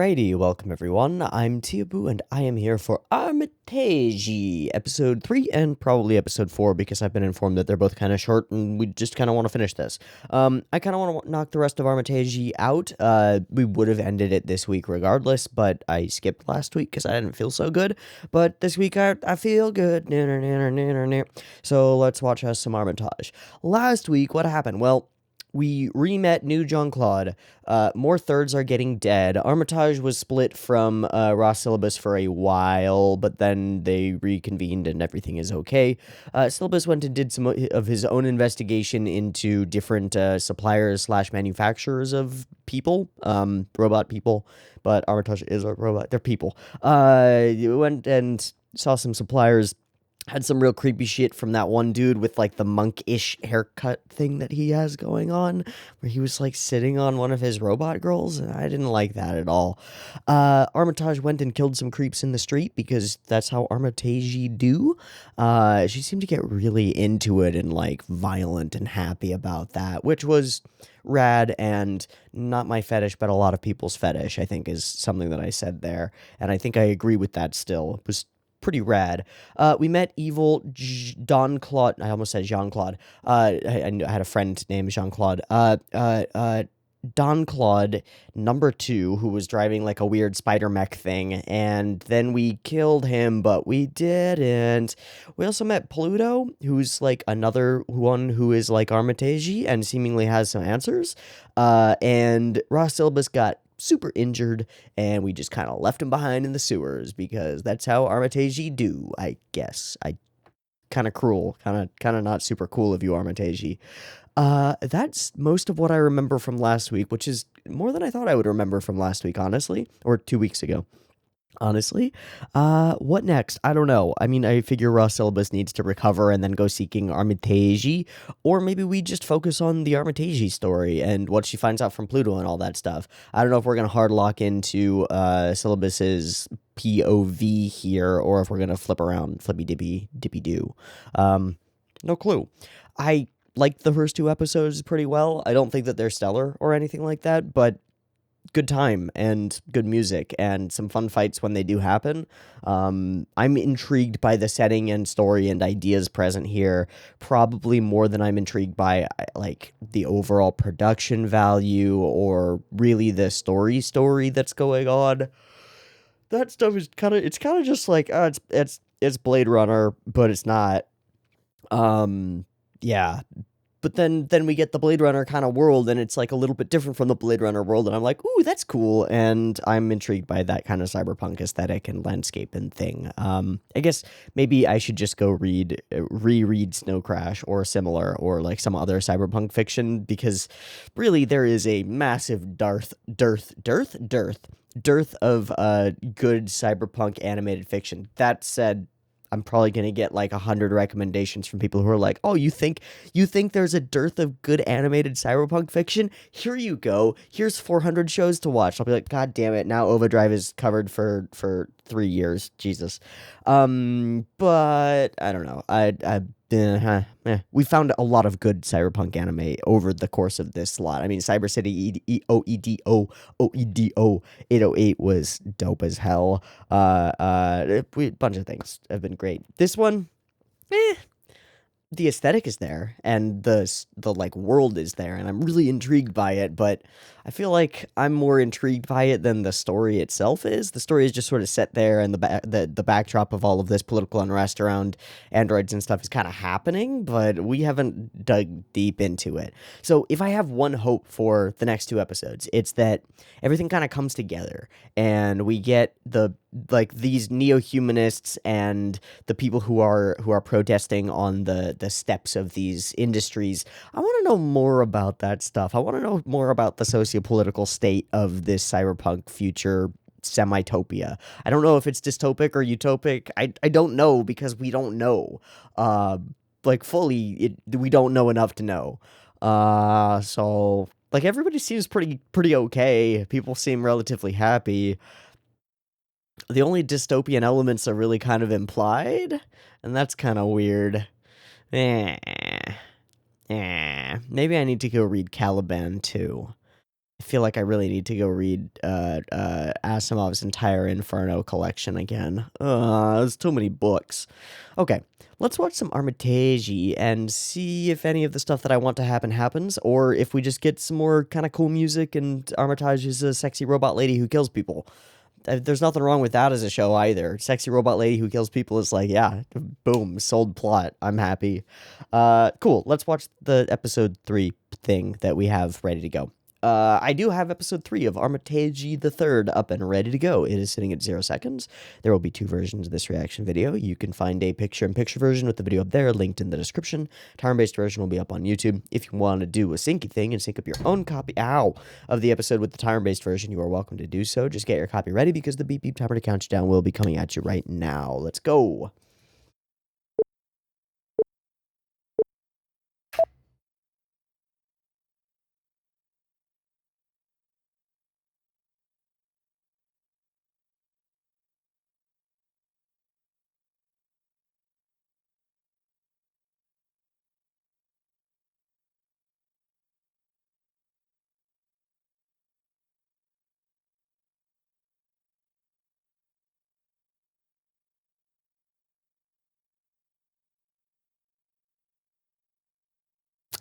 Alrighty, welcome everyone. I'm TuTu and I am here for Armitage, episode 3 and probably episode 4 because I've been informed that they're both kind of short and we just kind of want to finish this. I kind of want to knock the rest of Armitage out. We would have ended it this week regardless, but I skipped last week because I didn't feel so good. But this week I feel good. So let's watch us some Armitage. Last week, what happened? Well, we re-met New Jean-Claude. More thirds are getting dead. Armitage was split from Ross Syllabus for a while, but then they reconvened and everything is okay. Syllabus went and did some of his own investigation into different suppliers slash manufacturers of people, robot people, but Armitage is a robot. They're people. Went and saw some suppliers. Had some real creepy shit from that one dude with, like, the monk-ish haircut thing that he has going on, where he was, like, sitting on one of his robot girls, and I didn't like that at all. Armitage went and killed some creeps in the street, because that's how Armitage do. She seemed to get really into it and, like, violent and happy about that, which was rad and not my fetish, but a lot of people's fetish, I think, is something that I said there, and I think I agree with that still. It was pretty rad. We met evil Don Claude. I almost said Jean Claude. I had a friend named Jean Claude. Don Claude number 2, who was driving like a weird spider mech thing, and then we killed him, but we didn't. We also met Pluto, who's like another one who is like Armitage and seemingly has some answers. And Ross Syllabus got super injured, and we just kind of left him behind in the sewers because that's how Armitage do, I guess. Kind of cruel, kind of not super cool of you, Armitage. That's most of what I remember from last week, which is more than I thought I would remember from last week, honestly, or 2 weeks ago. Honestly, what next? I don't know. I mean, I figure Ross Syllabus needs to recover and then go seeking Armitage, or maybe we just focus on the Armitage story and what she finds out from Pluto and all that stuff. I don't know if we're gonna hard lock into Syllabus's POV here, or if we're gonna flip around, flippy dippy do. No clue. I liked the first 2 episodes pretty well. I don't think that they're stellar or anything like that, but good time and good music and some fun fights when they do happen. I'm intrigued by the setting and story and ideas present here, probably more than I'm intrigued by like the overall production value or really the story that's going on. That stuff is kind of just like it's Blade Runner, but it's not. Yeah. But then we get the Blade Runner kind of world, and it's like a little bit different from the Blade Runner world, and I'm like, ooh, that's cool, and I'm intrigued by that kind of cyberpunk aesthetic and landscape and thing. I guess maybe I should just go reread Snow Crash or similar, or like some other cyberpunk fiction, because really there is a massive dearth of good cyberpunk animated fiction. That said, I'm probably going to get like 100 recommendations from people who are like, oh, you think there's a dearth of good animated cyberpunk fiction? Here you go. Here's 400 shows to watch. I'll be like, God damn it. Now OVAdrive is covered for 3 years. Jesus. But I don't know. We found a lot of good cyberpunk anime over the course of this slot. I mean, Cyber City OEDO 808 was dope as hell. A bunch of things have been great. This one, the aesthetic is there and the like world is there, and I'm really intrigued by it, but I feel like I'm more intrigued by it than the story itself is. The story is just sort of set there, and the backdrop of all of this political unrest around androids and stuff is kind of happening, but we haven't dug deep into it. So if I have one hope for the next 2 episodes, it's that everything kind of comes together and we get these neo-humanists and the people who are protesting on the steps of these industries. I want to know more about that stuff. I want to know more about the socio-political state of this cyberpunk future semi-topia. I don't know if it's dystopic or utopic. I don't know, because we don't know. Fully, we don't know enough to know. So like everybody seems pretty okay. People seem relatively happy. The only dystopian elements are really kind of implied, and that's kind of weird. Maybe I need to go read Caliban too. I feel like I really need to go read Asimov's entire Inferno collection again. There's too many books. Okay, let's watch some Armitage and see if any of the stuff that I want to happen happens, or if we just get some more kind of cool music and Armitage is a sexy robot lady who kills people. There's nothing wrong with that as a show either. Sexy robot lady who kills people is like, yeah, boom, sold plot. I'm happy. Cool. Let's watch the episode 3 thing that we have ready to go. I do have episode 3 of Armitage the Third up and ready to go. It is sitting at 0 seconds. There will be 2 versions of this reaction video. You can find a picture-in-picture version with the video up there, linked in the description. Time-based version will be up on YouTube. If you want to do a syncy thing and sync up your own copy, of the episode with the time-based version, you are welcome to do so. Just get your copy ready because the beep beep timer to count you down will be coming at you right now. Let's go.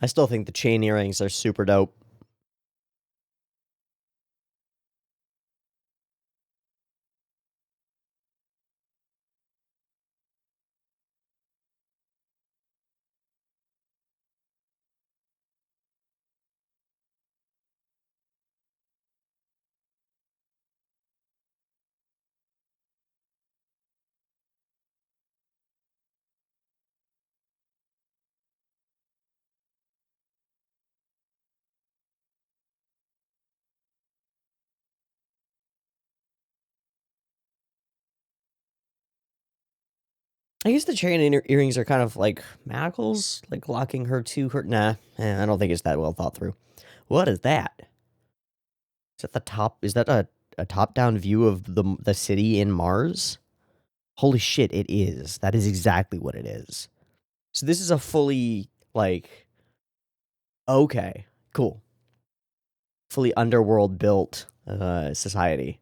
I still think the chain earrings are super dope. I guess the chain earrings are kind of like manacles, like locking her to her. Nah, I don't think it's that well thought through. What is that? Is that the top? Is that a top-down view of the city in Mars? Holy shit, it is. That is exactly what it is. So this is a fully, like, okay, cool. Fully underworld built society.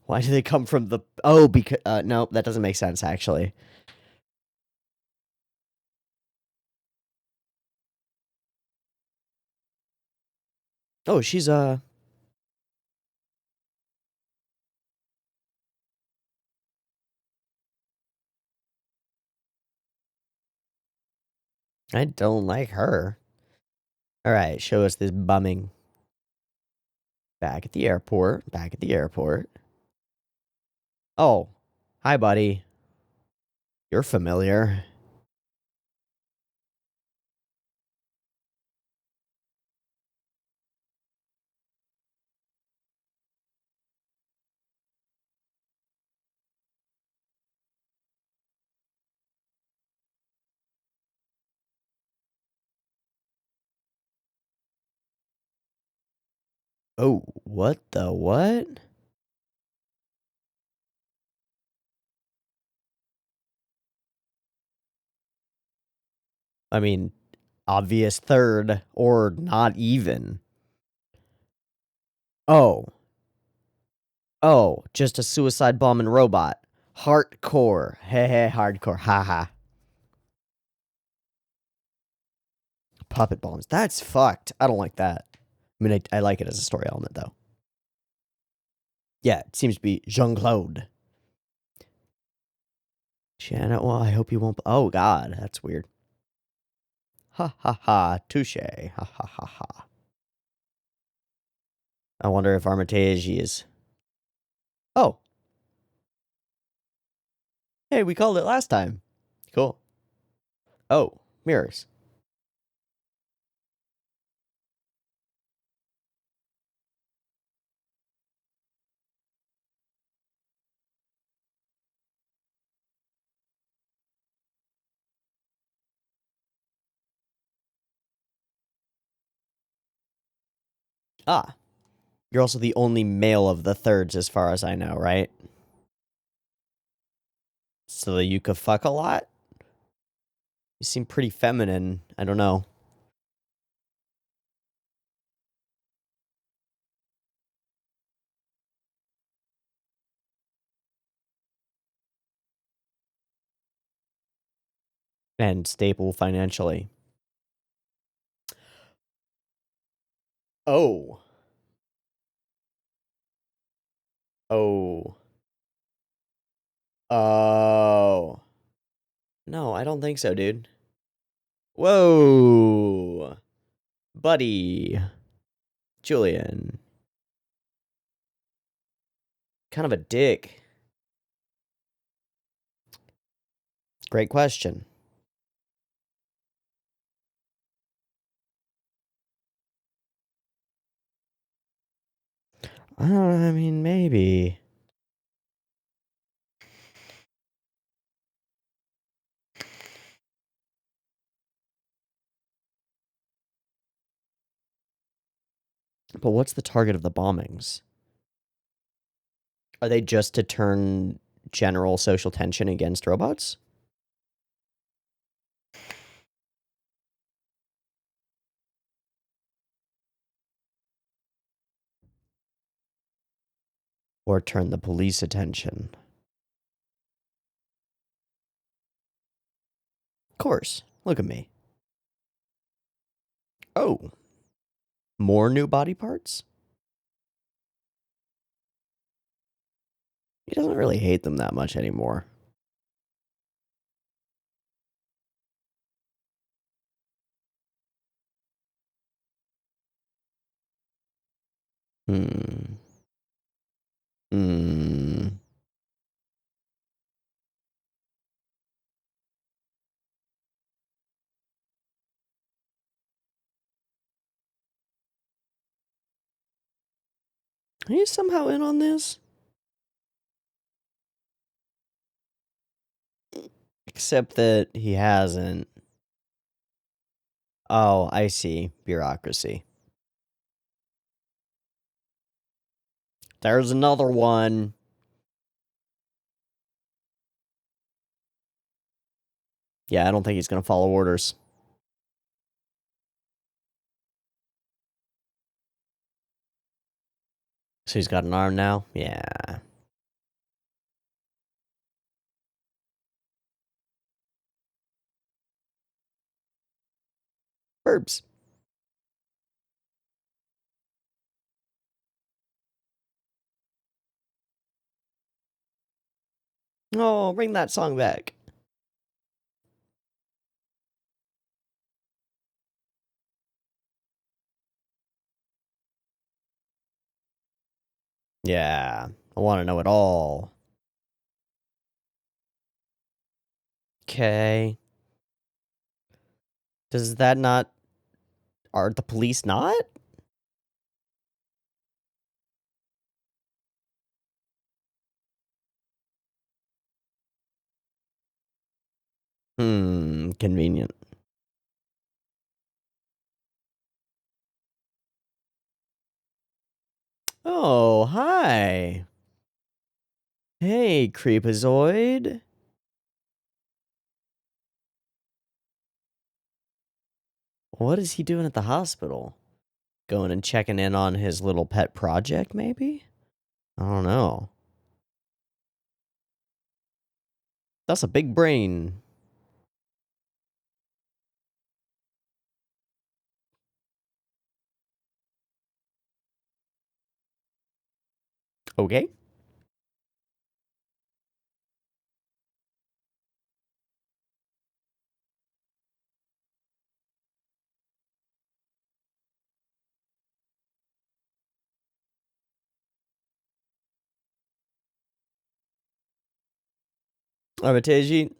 Why do they come from the... Oh, because... no, that doesn't make sense, actually. Oh, she's, I don't like her. Alright, show us this bumming. Back at the airport. Back at the airport. Oh, hi, buddy. You're familiar. Oh, what the what? I mean, obvious third, or not even. Oh. Oh, just a suicide bombing robot. Hardcore. Heh hardcore. Haha. Puppet bombs. That's fucked. I don't like that. I mean, I like it as a story element, though. Yeah, it seems to be Jean-Claude. Janet, well, I hope you won't... Oh, God, that's weird. Ha ha ha, touche. Ha ha ha ha. I wonder if Armitage is... Oh. Hey, we called it last time. Cool. Oh, mirrors. Ah. You're also the only male of the thirds as far as I know, right? So that you could fuck a lot? You seem pretty feminine. I don't know. And stable financially. Oh. Oh. Oh. No, I don't think so, dude. Whoa. Buddy. Julian. Kind of a dick. Great question. I mean, maybe. But what's the target of the bombings? Are they just to turn general social tension against robots? Or turn the police attention? Of course. Look at me. Oh. More new body parts? He doesn't really hate them that much anymore. Hmm. Hmm. He's somehow in on this? Except that he hasn't. Oh, I see. Bureaucracy. There's another one. Yeah, I don't think he's gonna follow orders. So he's got an arm now? Yeah. Verbs. Oh, bring that song back. Yeah. I want to know it all. Okay. Does that not... Are the police not? Convenient. Oh, hi. Hey, Creepazoid. What is he doing at the hospital? Going and checking in on his little pet project, maybe? I don't know. That's a big brain. Okay. Armitage.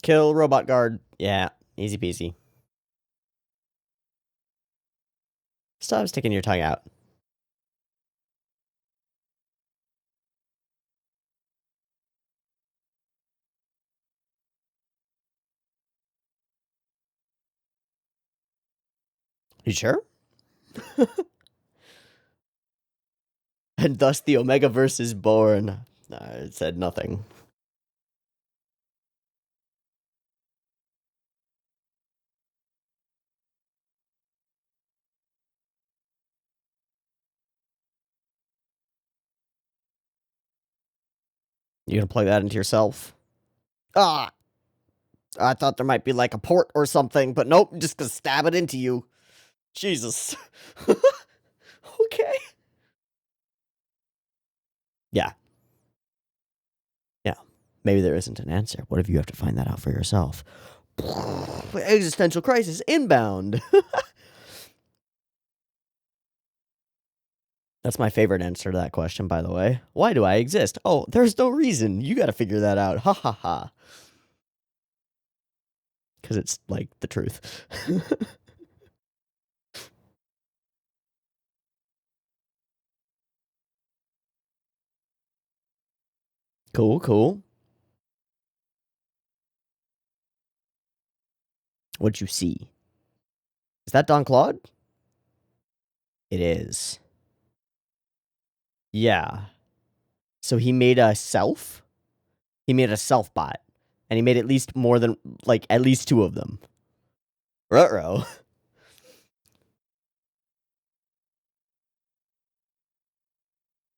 Kill robot guard. Yeah, easy peasy. Stop sticking your tongue out. You sure? And thus the Omegaverse is born. It said nothing. You gonna plug that into yourself? Ah! I thought there might be like a port or something, but nope, just gonna stab it into you. Jesus. Okay. Yeah. Yeah. Maybe there isn't an answer. What if you have to find that out for yourself? Existential crisis inbound. That's my favorite answer to that question, by the way. Why do I exist? Oh, there's no reason. You gotta figure that out. Ha ha ha. Because it's, like, the truth. Cool, cool. What'd you see? Is that Don Claude? It is. Yeah. So he made a self? He made a self bot. And he made at least more than, like, at least 2 of them. Ruh-roh.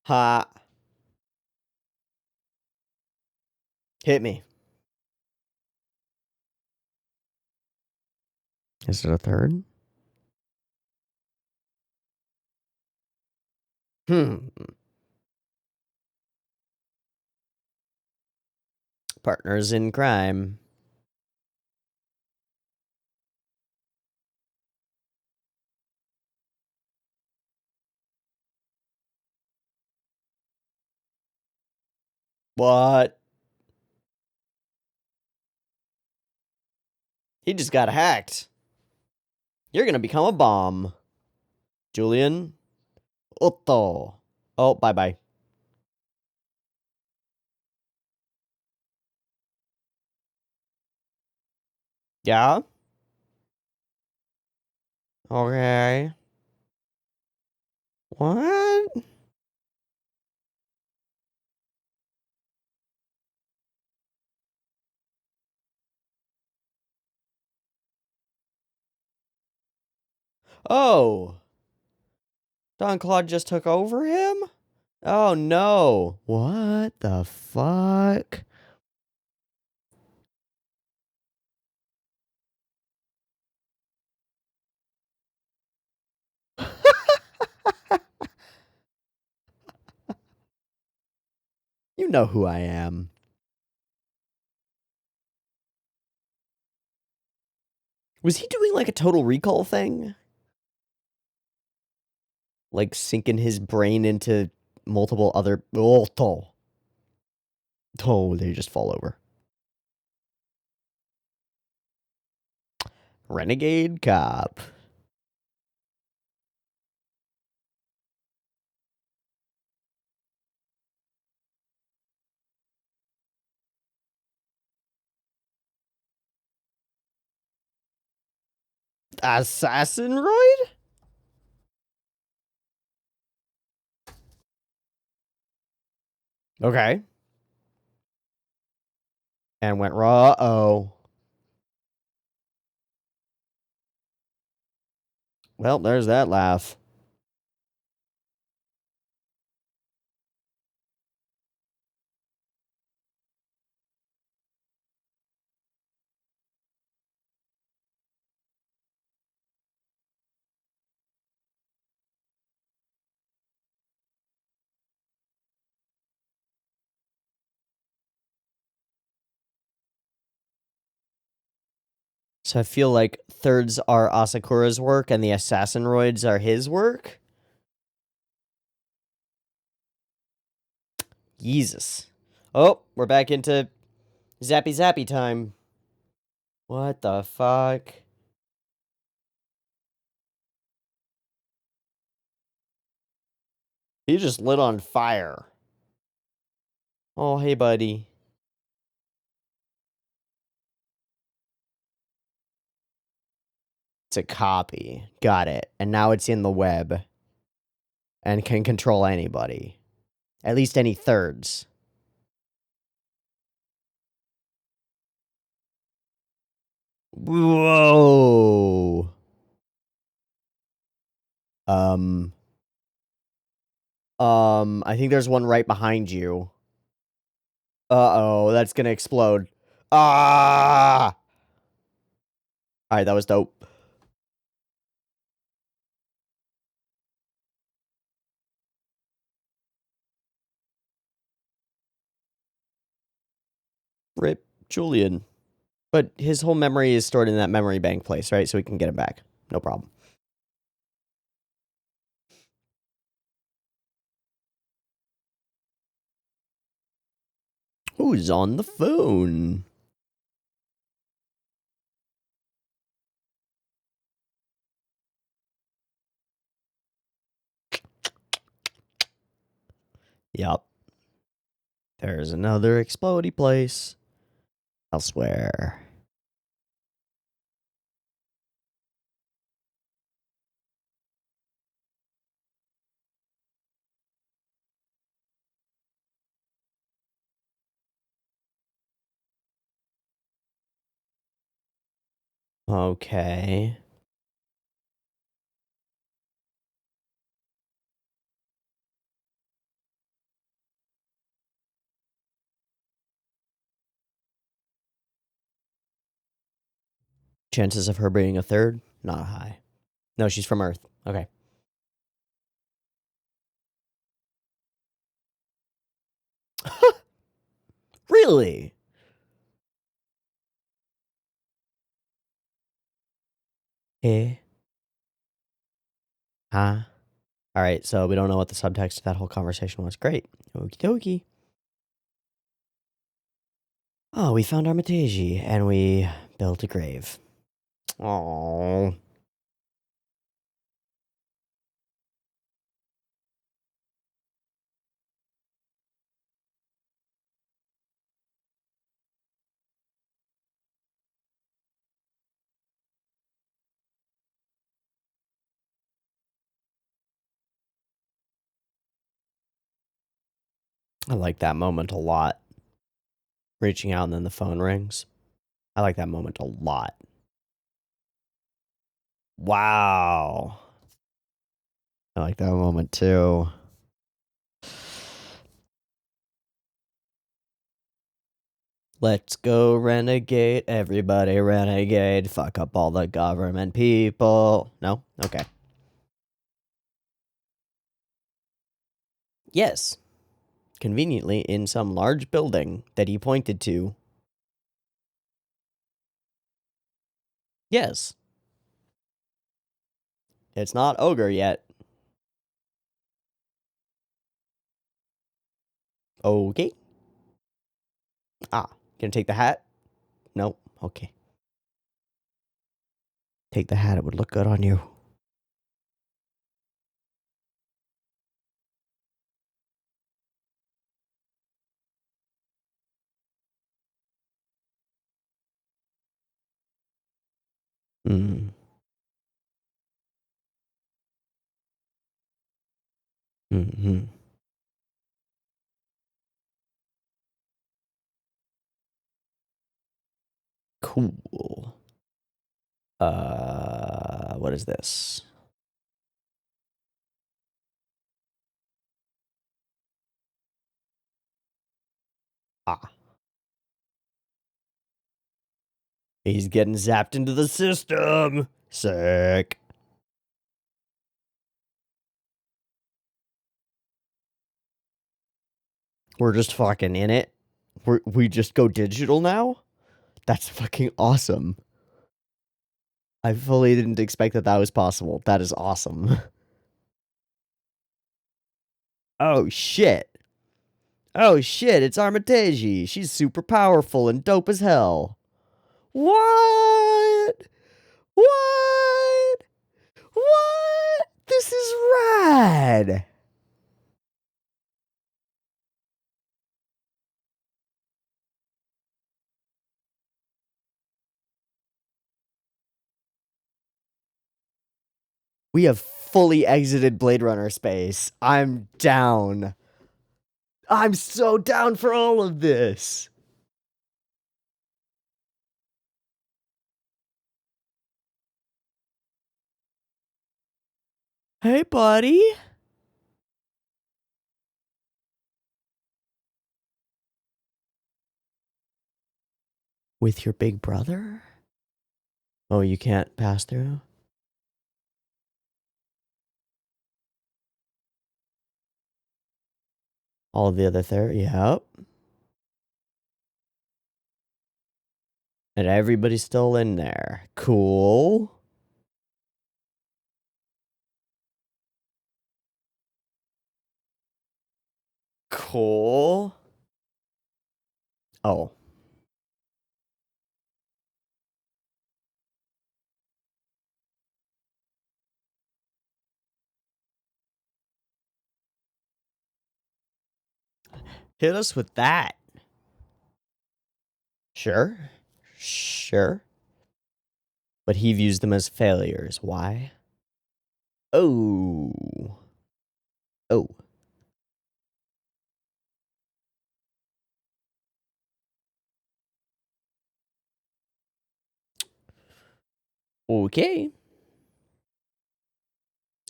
Ha. Hit me. Is it a third? Partners in crime. What? He just got hacked. You're gonna become a bomb. Julian? Otto. Oh, bye-bye. Yeah? Okay. What? Oh. Don Claude just took over him? Oh, no. What the fuck? You know who I am. Was he doing like a Total Recall thing? Like sinking his brain into multiple other... Oh, they just fall over. Renegade Cop. Assassin Roid? Okay. And went raw. Uh-oh. Well, there's that laugh. So I feel like thirds are Asakura's work and the assassin roids are his work? Jesus. Oh, we're back into zappy zappy time. What the fuck? He just lit on fire. Oh, hey, buddy. It's a copy. Got it. And now it's in the web. And can control anybody. At least any thirds. Whoa. I think there's one right behind you. Uh-oh, that's gonna explode. Ah! Alright, that was dope. Rip Julian. But his whole memory is stored in that memory bank place, right? So we can get him back. No problem. Who's on the phone? Yup. There's another explodey place elsewhere. Okay. Chances of her being a third? Not high. No, she's from Earth. Okay. Really? Eh? Huh? Alright, so we don't know what the subtext of that whole conversation was. Great. Okie dokie. Oh, we found Armitage, and we built a grave. Oh. I like that moment a lot. Reaching out and then the phone rings. I like that moment a lot. Wow. I like that moment too. Let's go renegade, everybody renegade, fuck up all the government people. No? Okay. Yes. Conveniently in some large building that he pointed to. Yes. It's not ogre yet. Okay. Ah, gonna take the hat? No. Okay. Take the hat, it would look good on you. Hmm. Mm-hmm. Cool. What is this? Ah. He's getting zapped into the system. Sick. We're just fucking in it. We just go digital now? That's fucking awesome. I fully didn't expect that that was possible. That is awesome. Oh shit. Oh shit, it's Armitage. She's super powerful and dope as hell. What? What? What? This is rad. We have fully exited Blade Runner space. I'm down. I'm so down for all of this. Hey, buddy. With your big brother? Oh, you can't pass through? All the other yep. And everybody's still in there. Cool. Cool. Oh. Hit us with that. Sure. Sure. But he views them as failures. Why? Oh. Oh. Okay.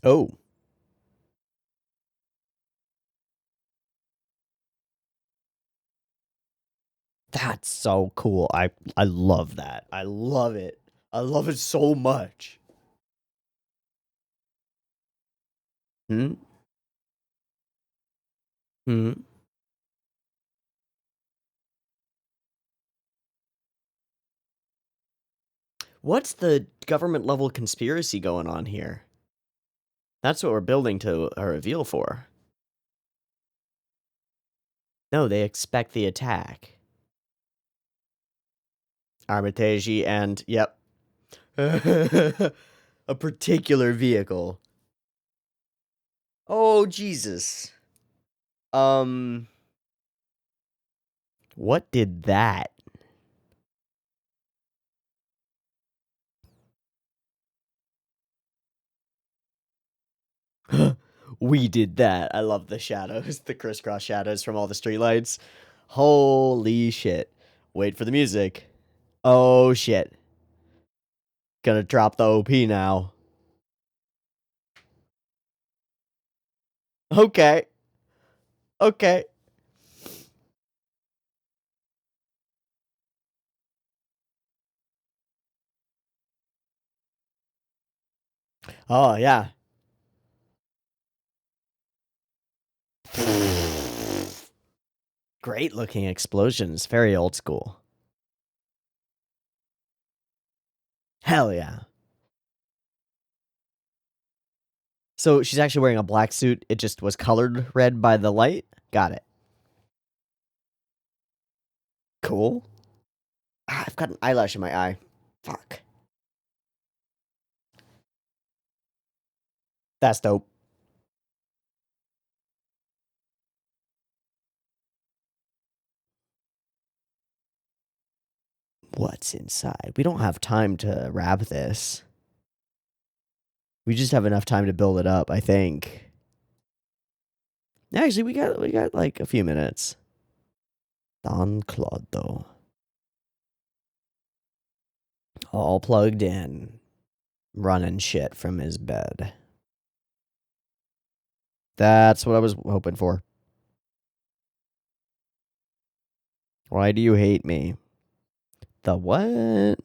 Oh. That's so cool. I love that. I love it. I love it so much. Hmm? Hmm? What's the government level conspiracy going on here? That's what we're building to a reveal for. No, they expect the attack. Armitage and, yep. A particular vehicle. Oh, Jesus. What did that? We did that. I love the shadows, the crisscross shadows from all the streetlights. Holy shit. Wait for the music. Oh, shit. Gonna drop the OP now. Okay. Okay. Oh, yeah. Great looking explosions. Very old school. Hell yeah. So she's actually wearing a black suit. It just was colored red by the light. Got it. Cool. Ah, I've got an eyelash in my eye. Fuck. That's dope. What's inside? We don't have time to wrap this. We just have enough time to build it up, I think. Actually, we got like a few minutes. Don Claudio. All plugged in. Running shit from his bed. That's what I was hoping for. Why do you hate me? The what?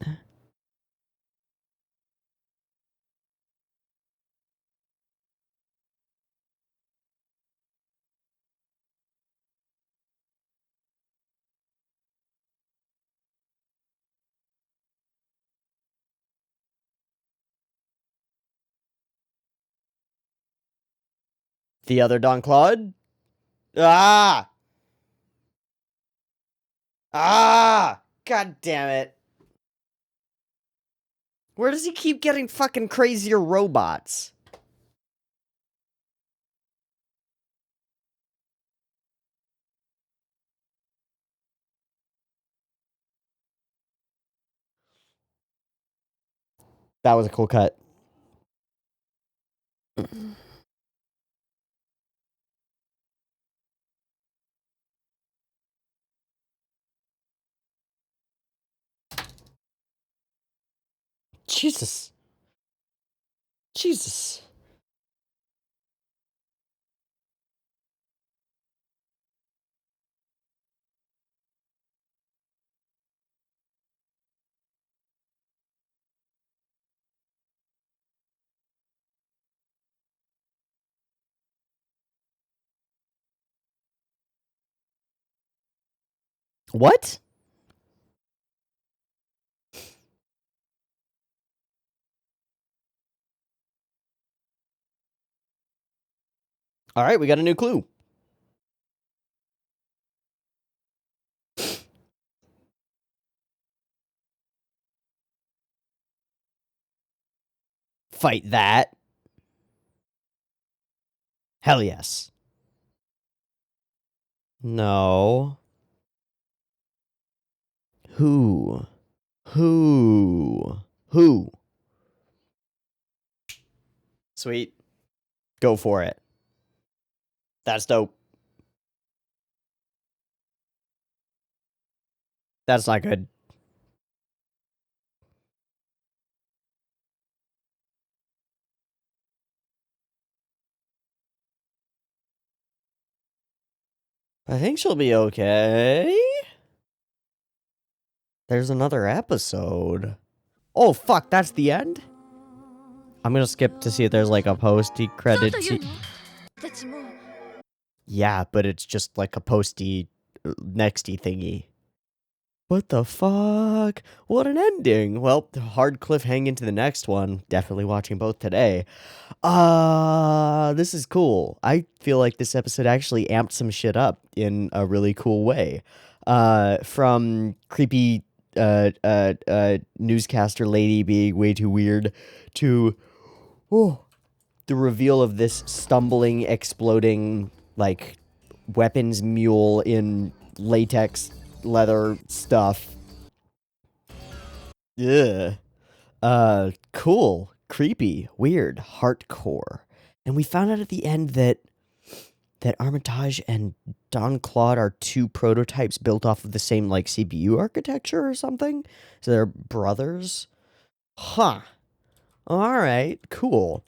The other Don Claude? Ah! Ah! God damn it. Where does he keep getting fucking crazier robots? That was a cool cut. Jesus. Jesus. What? All right, we got a new clue. Fight that. Hell yes. No. Who? Who? Who? Sweet. Go for it. That's dope. That's not good. I think she'll be okay. There's another episode. Oh, fuck, that's the end? I'm gonna skip to see if there's like a posty credit. Yeah, but it's just like a posty nexty thingy. What the fuck? What an ending. Well, hard cliffhanger into the next one. Definitely watching both today. This is cool. I feel like this episode actually amped some shit up in a really cool way. From creepy newscaster lady being way too weird to the reveal of this stumbling, exploding, like, weapons mule in latex leather stuff. Ugh. Cool, creepy, weird, hardcore. And we found out at the end that Armitage and Don Claude are two prototypes built off of the same, like, CPU architecture or something? So they're brothers? Huh. Alright, cool.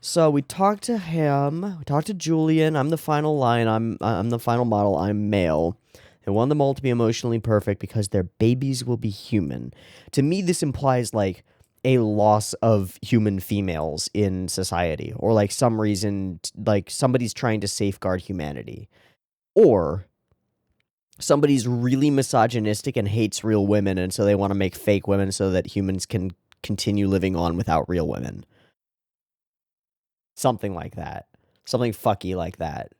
So we talked to him, we talked to Julian, I'm the final line, I'm the final model, I'm male. They want them all to be emotionally perfect because their babies will be human. To me, this implies, like, a loss of human females in society. Or, like, some reason, like, somebody's trying to safeguard humanity. Or somebody's really misogynistic and hates real women, and so they want to make fake women so that humans can continue living on without real women. Something like that. Something fucky like that.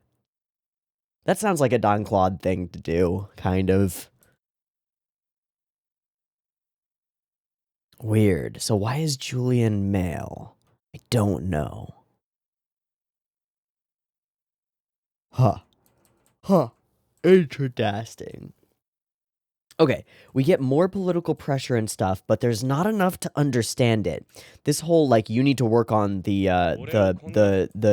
That sounds like a Don Claude thing to do, kind of. Weird. So why is Julian male? I don't know. Huh. Huh. Interesting. Okay, we get more political pressure and stuff, but there's not enough to understand it. This whole, like, you need to work on the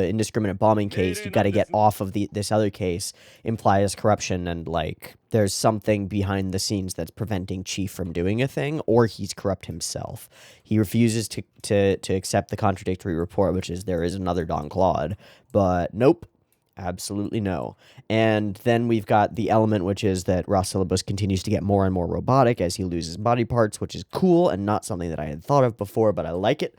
indiscriminate bombing case, you gotta get off of this other case, implies corruption, and, like, there's something behind the scenes that's preventing Chief from doing a thing, or he's corrupt himself. He refuses to accept the contradictory report, which is there is another Don Claude, but nope. Absolutely no. And then we've got the element, which is that Rosalibus continues to get more and more robotic as he loses body parts, which is cool and not something that I had thought of before, but I like it.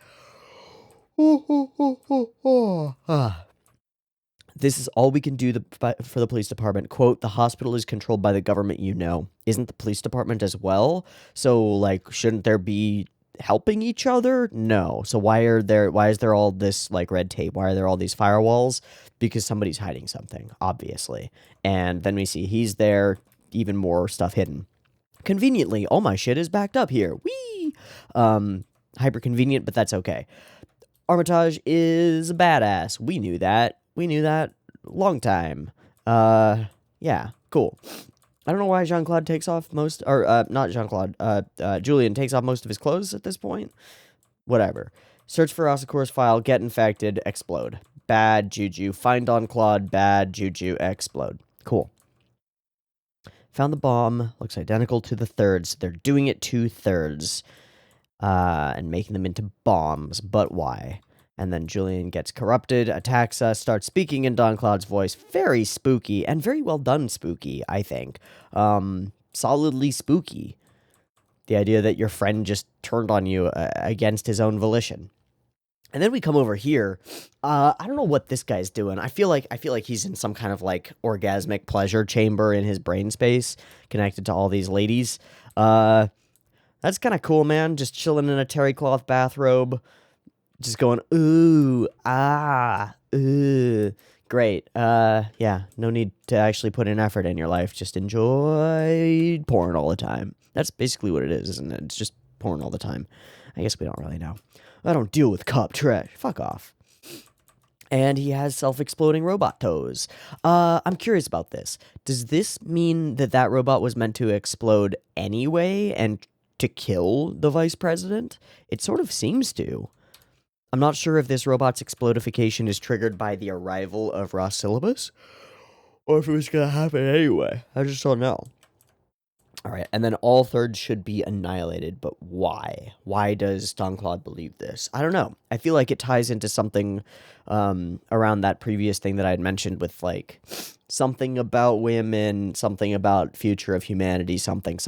This is all we can do for the police department. Quote, the hospital is controlled by the government, you know. Isn't the police department as well? So, like, shouldn't there be helping each other? No. So why is there all this, like, red tape? Why are there all these firewalls? Because somebody's hiding something, obviously. And then we see he's there, even more stuff hidden. Conveniently, all my shit is backed up here. Whee! Hyper convenient, but that's okay. Armitage is a badass. We knew that. We knew that long time. Yeah, cool. I don't know why Jean-Claude takes off most, or, not Jean-Claude, Julian takes off most of his clothes at this point. Whatever. Search for Asakur's file, get infected, explode. Bad juju. Find Don Claude, bad juju, explode. Cool. Found the bomb. Looks identical to the thirds. They're doing it 2/3. And making them into bombs. But why? And then Julian gets corrupted, attacks us, starts speaking in Don Claude's voice. Very spooky, and very well done spooky, I think. Solidly spooky. The idea that your friend just turned on you against his own volition. And then we come over here. I don't know what this guy's doing. I feel like he's in some kind of like orgasmic pleasure chamber in his brain space, connected to all these ladies. That's kind of cool, man. Just chilling in a terry cloth bathrobe, just going ooh, ah, ooh. Great. Yeah, no need to actually put in effort in your life. Just enjoy porn all the time. That's basically what it is, isn't it? It's just porn all the time. I guess we don't really know. I don't deal with cop trash. Fuck off. And he has self-exploding robot toes. I'm curious about this. Does this mean that that robot was meant to explode anyway and to kill the vice president? It sort of seems to. I'm not sure if this robot's explodification is triggered by the arrival of Ross Syllabus, or if it was gonna happen anyway. I just don't know. Alright, and then all thirds should be annihilated, but why? Why does Don Claude believe this? I don't know. I feel like it ties into something around that previous thing that I had mentioned with, like, something about women, something about future of humanity, something.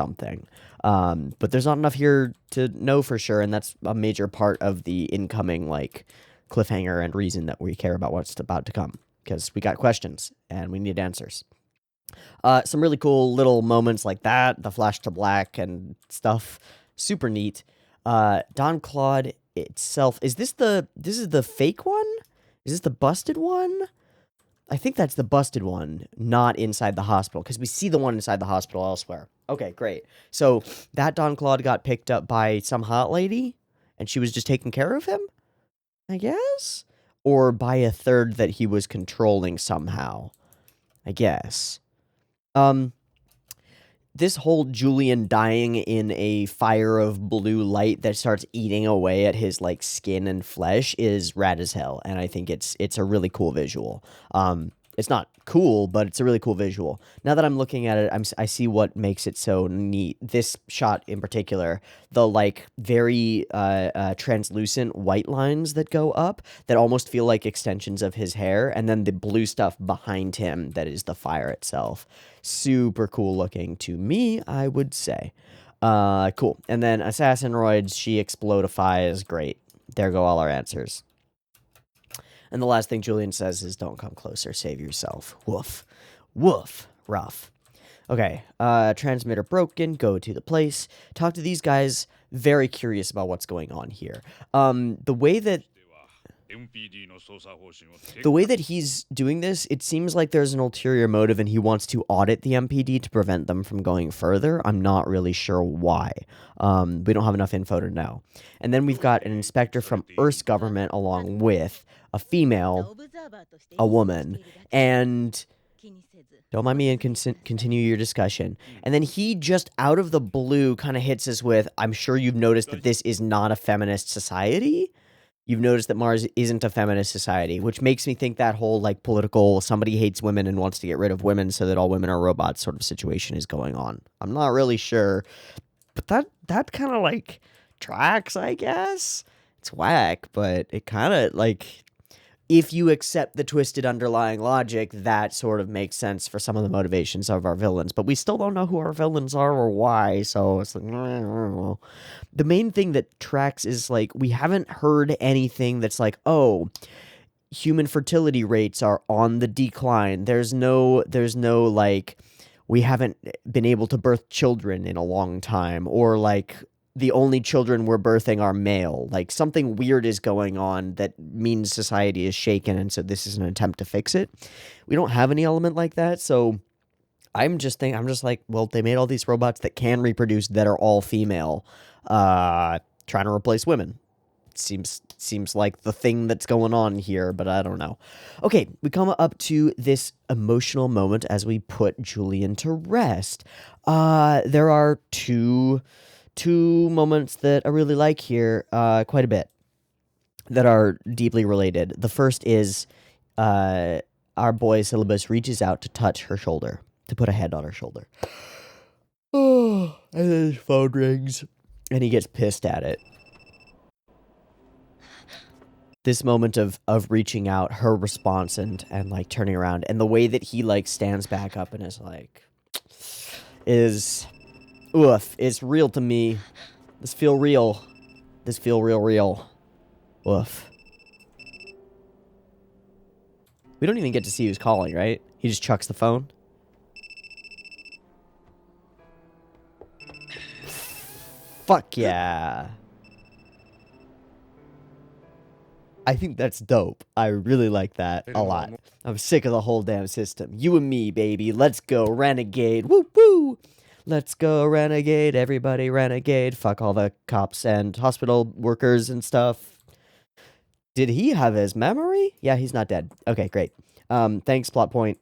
But there's not enough here to know for sure, and that's a major part of the incoming, like, cliffhanger and reason that we care about what's about to come. Because we got questions, and we need answers. Some really cool little moments like that, the flash to black and stuff. Super neat. Don Claude itself, this is the fake one? Is this the busted one? I think that's the busted one, not inside the hospital, because we see the one inside the hospital elsewhere. Okay, great. So that Don Claude got picked up by some hot lady, and she was just taking care of him, I guess? Or by a third that he was controlling somehow, I guess. This whole Julian dying in a fire of blue light that starts eating away at his, like, skin and flesh is rad as hell, and I think it's a really cool visual. It's not cool, but it's a really cool visual. Now that I'm looking at it, I see what makes it so neat. This shot in particular, the, like, very translucent white lines that go up that almost feel like extensions of his hair, and then the blue stuff behind him that is the fire itself. Super cool looking to me, I would say. Cool. And then Assassinroids, she explodifies. Great. There go all our answers. And the last thing Julian says is, don't come closer, save yourself. Woof. Woof. Rough. Okay, transmitter broken, go to the place. Talk to these guys, very curious about what's going on here. The way that he's doing this, it seems like there's an ulterior motive and he wants to audit the MPD to prevent them from going further. I'm not really sure why. We don't have enough info to know. And then we've got an inspector from Earth's government along with a female, a woman, and don't mind me and continue your discussion. And then he just out of the blue kind of hits us with, I'm sure you've noticed that this is not a feminist society. You've noticed that Mars isn't a feminist society, which makes me think that whole, like, political, somebody hates women and wants to get rid of women so that all women are robots sort of situation is going on. I'm not really sure, but that kind of, like, tracks, I guess. It's whack, but it kind of, like, if you accept the twisted underlying logic, that sort of makes sense for some of the motivations of our villains. But we still don't know who our villains are or why, so it's like, the main thing that tracks is, like, we haven't heard anything that's like, oh, human fertility rates are on the decline. There's no, like, we haven't been able to birth children in a long time, or, like, the only children we're birthing are male. Like, something weird is going on that means society is shaken, and so this is an attempt to fix it. We don't have any element like that, so I'm just like, well, they made all these robots that can reproduce that are all female, trying to replace women. Seems like the thing that's going on here, but I don't know. Okay, we come up to this emotional moment as we put Julian to rest. There are two moments that I really like here, quite a bit, that are deeply related. The first is our boy Syllabus reaches out to touch her shoulder, to put a hand on her shoulder. Oh, and then his phone rings, and he gets pissed at it. This moment of reaching out, her response, and like turning around, and the way that he, like, stands back up and is like, oof, it's real to me. This feel real. Oof. We don't even get to see who's calling, right? He just chucks the phone. Fuck yeah. I think that's dope. I really like that a lot. I'm sick of the whole damn system. You and me, baby. Let's go, renegade. Woo woo. Let's go, renegade. Everybody, renegade. Fuck all the cops and hospital workers and stuff. Did he have his memory? Yeah, he's not dead. Okay, great. Thanks, plot point.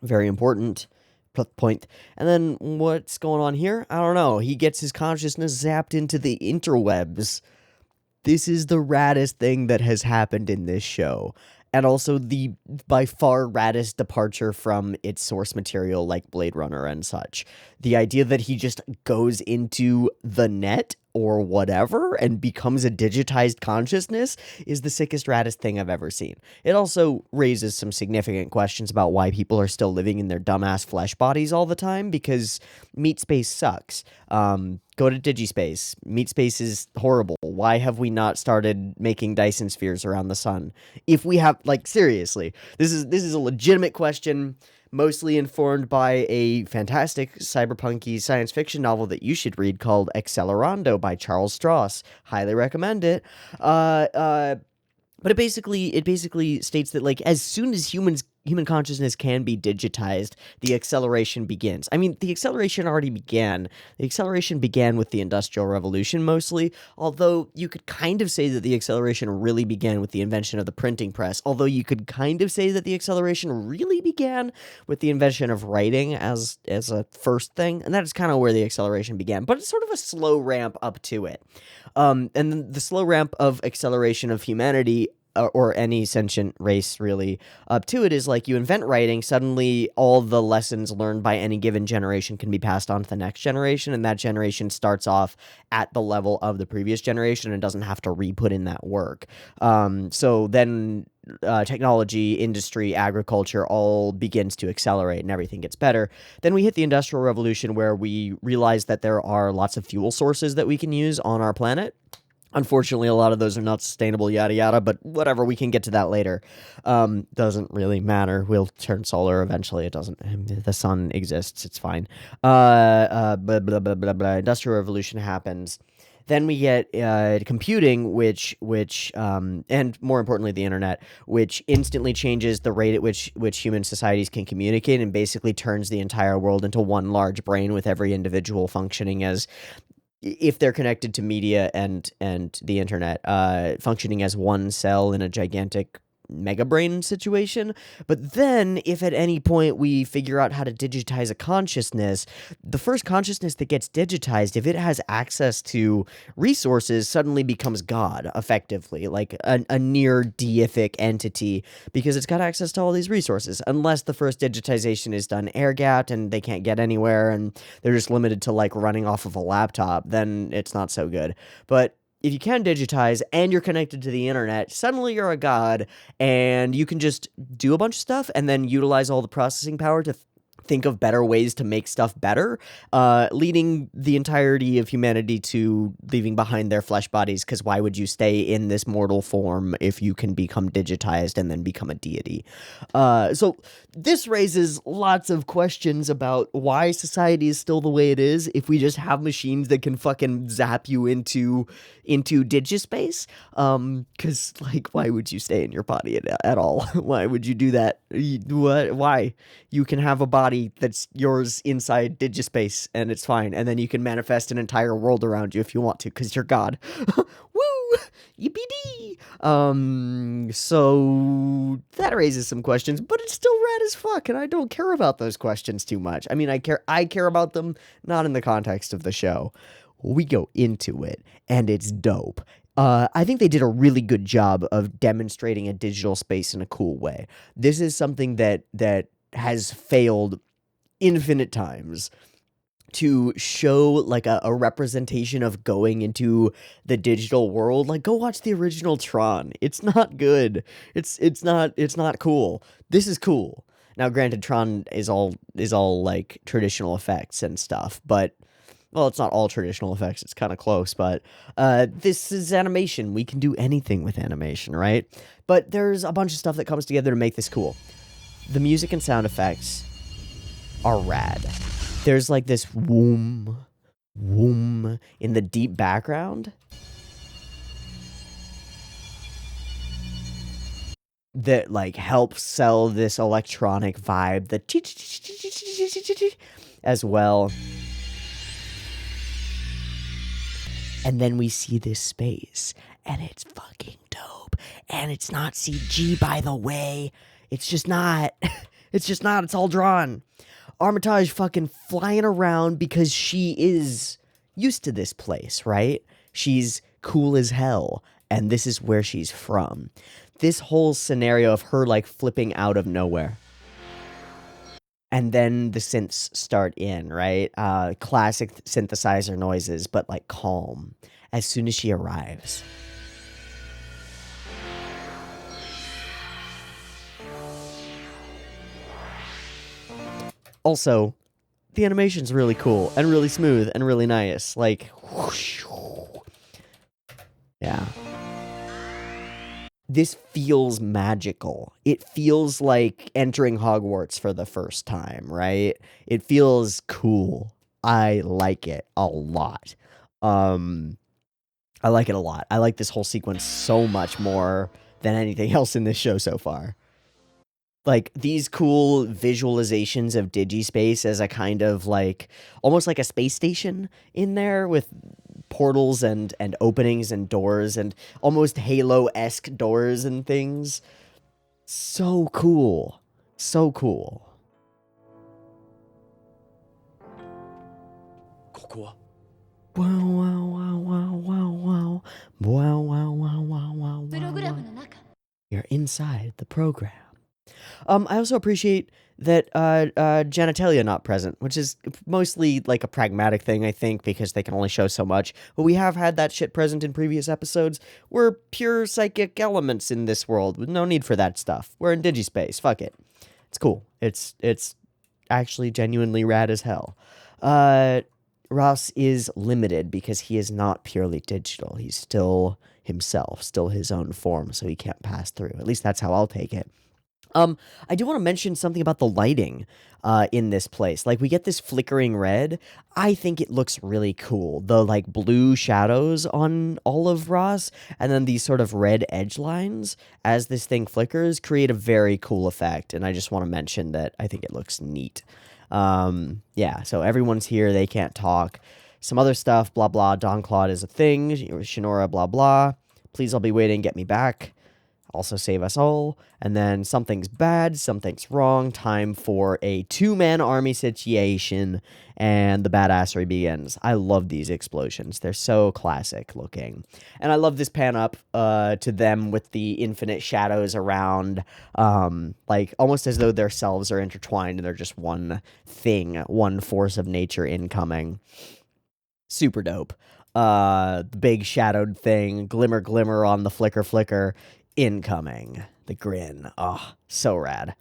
Very important plot point. And then what's going on here? I don't know. He gets his consciousness zapped into the interwebs. This is the raddest thing that has happened in this show. And also the by far raddest departure from its source material like Blade Runner and such. The idea that he just goes into the net or whatever and becomes a digitized consciousness is the sickest, raddest thing I've ever seen. It also raises some significant questions about why people are still living in their dumbass flesh bodies all the time, because meat space sucks. Go to Digispace. Meat space is horrible. Why have we not started making Dyson spheres around the sun? If we have, like, seriously, this is a legitimate question, mostly informed by a fantastic cyberpunky science fiction novel that you should read called Accelerando by Charles Stross. Highly recommend it. But it basically states that, like, as soon as human consciousness can be digitized, the acceleration begins. I mean, the acceleration already began. The acceleration began with the Industrial Revolution mostly, although you could kind of say that the acceleration really began with the invention of the printing press, although you could kind of say that the acceleration really began with the invention of writing as a first thing, and that is kind of where the acceleration began, but it's sort of a slow ramp up to it. And then the slow ramp of acceleration of humanity, or any sentient race really, up to it is like you invent writing, suddenly all the lessons learned by any given generation can be passed on to the next generation, and that generation starts off at the level of the previous generation and doesn't have to re-put in that work. So then technology, industry, agriculture all begins to accelerate and everything gets better. Then we hit the Industrial Revolution, where we realize that there are lots of fuel sources that we can use on our planet. Unfortunately, a lot of those are not sustainable, yada yada, but whatever, we can get to that later. Doesn't really matter. We'll turn solar eventually. It doesn't. The sun exists. It's fine. Blah, blah, blah, blah, blah. Industrial Revolution happens. Then we get computing, which, and more importantly, the internet, which instantly changes the rate at which human societies can communicate, and basically turns the entire world into one large brain, with every individual functioning as, if they're connected to media and the internet, functioning as one cell in a gigantic mega brain situation. But then, if at any point we figure out how to digitize a consciousness, the first consciousness that gets digitized, if it has access to resources, suddenly becomes God, effectively, like a near deific entity, because it's got access to all these resources, unless the first digitization is done air-gapped and they can't get anywhere and they're just limited to, like, running off of a laptop, then it's not so good. But if you can digitize and you're connected to the internet, suddenly you're a god, and you can just do a bunch of stuff and then utilize all the processing power to think of better ways to make stuff better, leading the entirety of humanity to leaving behind their flesh bodies, because why would you stay in this mortal form if you can become digitized and then become a deity? So this raises lots of questions about why society is still the way it is if we just have machines that can fucking zap you into digispace. Because, like, why would you stay in your body at all? Why would you do that? Why? You can have a body that's yours inside digispace, and it's fine, and then you can manifest an entire world around you if you want to, because you're God. Woo! Yippee-dee! So that raises some questions, but it's still rad as fuck, and I don't care about those questions too much. I mean, I care about them, not in the context of the show. We go into it, and it's dope. I think they did a really good job of demonstrating a digital space in a cool way. This is something that has failed infinite times, to show, like, a representation of going into the digital world. Like, go watch the original Tron. It's not good. It's not cool. This is cool. Now, granted, Tron is all like traditional effects and stuff, but Well, it's not all traditional effects. It's kind of close, but this is animation. We can do anything with animation, right? But there's a bunch of stuff that comes together to make this cool. The music and sound effects are rad. There's like this whoom, whoom in the deep background that like helps sell this electronic vibe, the as well. And then we see this space, and it's fucking dope. And it's not CG, by the way. It's just not. It's just not. It's all drawn. Armitage fucking flying around because she is used to this place, right? She's cool as hell, and this is where she's from. This whole scenario of her, like, flipping out of nowhere. And then the synths start in, right? Classic synthesizer noises, but, like, calm as soon as she arrives. Also, the animation's really cool and really smooth and really nice. Like, whoosh. Yeah. This feels magical. It feels like entering Hogwarts for the first time, right? It feels cool. I like it a lot. I like it a lot. I like this whole sequence so much more than anything else in this show so far. Like, these cool visualizations of Digispace as a kind of, like, almost like a space station in there with portals and openings and doors and almost Halo-esque doors and things. So cool. So cool. Wow, wow, wow, wow, wow, wow. Wow, wow, wow, wow, wow, wow. You're inside the program. I also appreciate that genitalia not present, which is mostly like a pragmatic thing, I think, because they can only show so much. But we have had that shit present in previous episodes. We're pure psychic elements in this world with no need for that stuff. We're in digispace. Fuck it. It's cool. It's actually genuinely rad as hell. Ross is limited because he is not purely digital. He's still himself, still his own form, so he can't pass through. At least that's how I'll take it. I do want to mention something about the lighting in this place. Like, we get this flickering red. I think it looks really cool. The, like, blue shadows on all of Ross, and then these sort of red edge lines as this thing flickers create a very cool effect, and I just want to mention that I think it looks neat. Yeah, so everyone's here. They can't talk. Some other stuff, blah, blah. Don Claude is a thing. Shinora, blah, blah. Please, I'll be waiting. Get me back. Also save us all. And then something's bad, something's wrong. Time for a two-man army situation, and the badassery begins. I love these explosions. They're so classic looking. And I love this pan up to them with the infinite shadows around, like almost as though their selves are intertwined and they're just one thing, one force of nature incoming. Super dope. The big shadowed thing, glimmer, glimmer on the flicker, flicker. Incoming. The grin. Oh, so rad.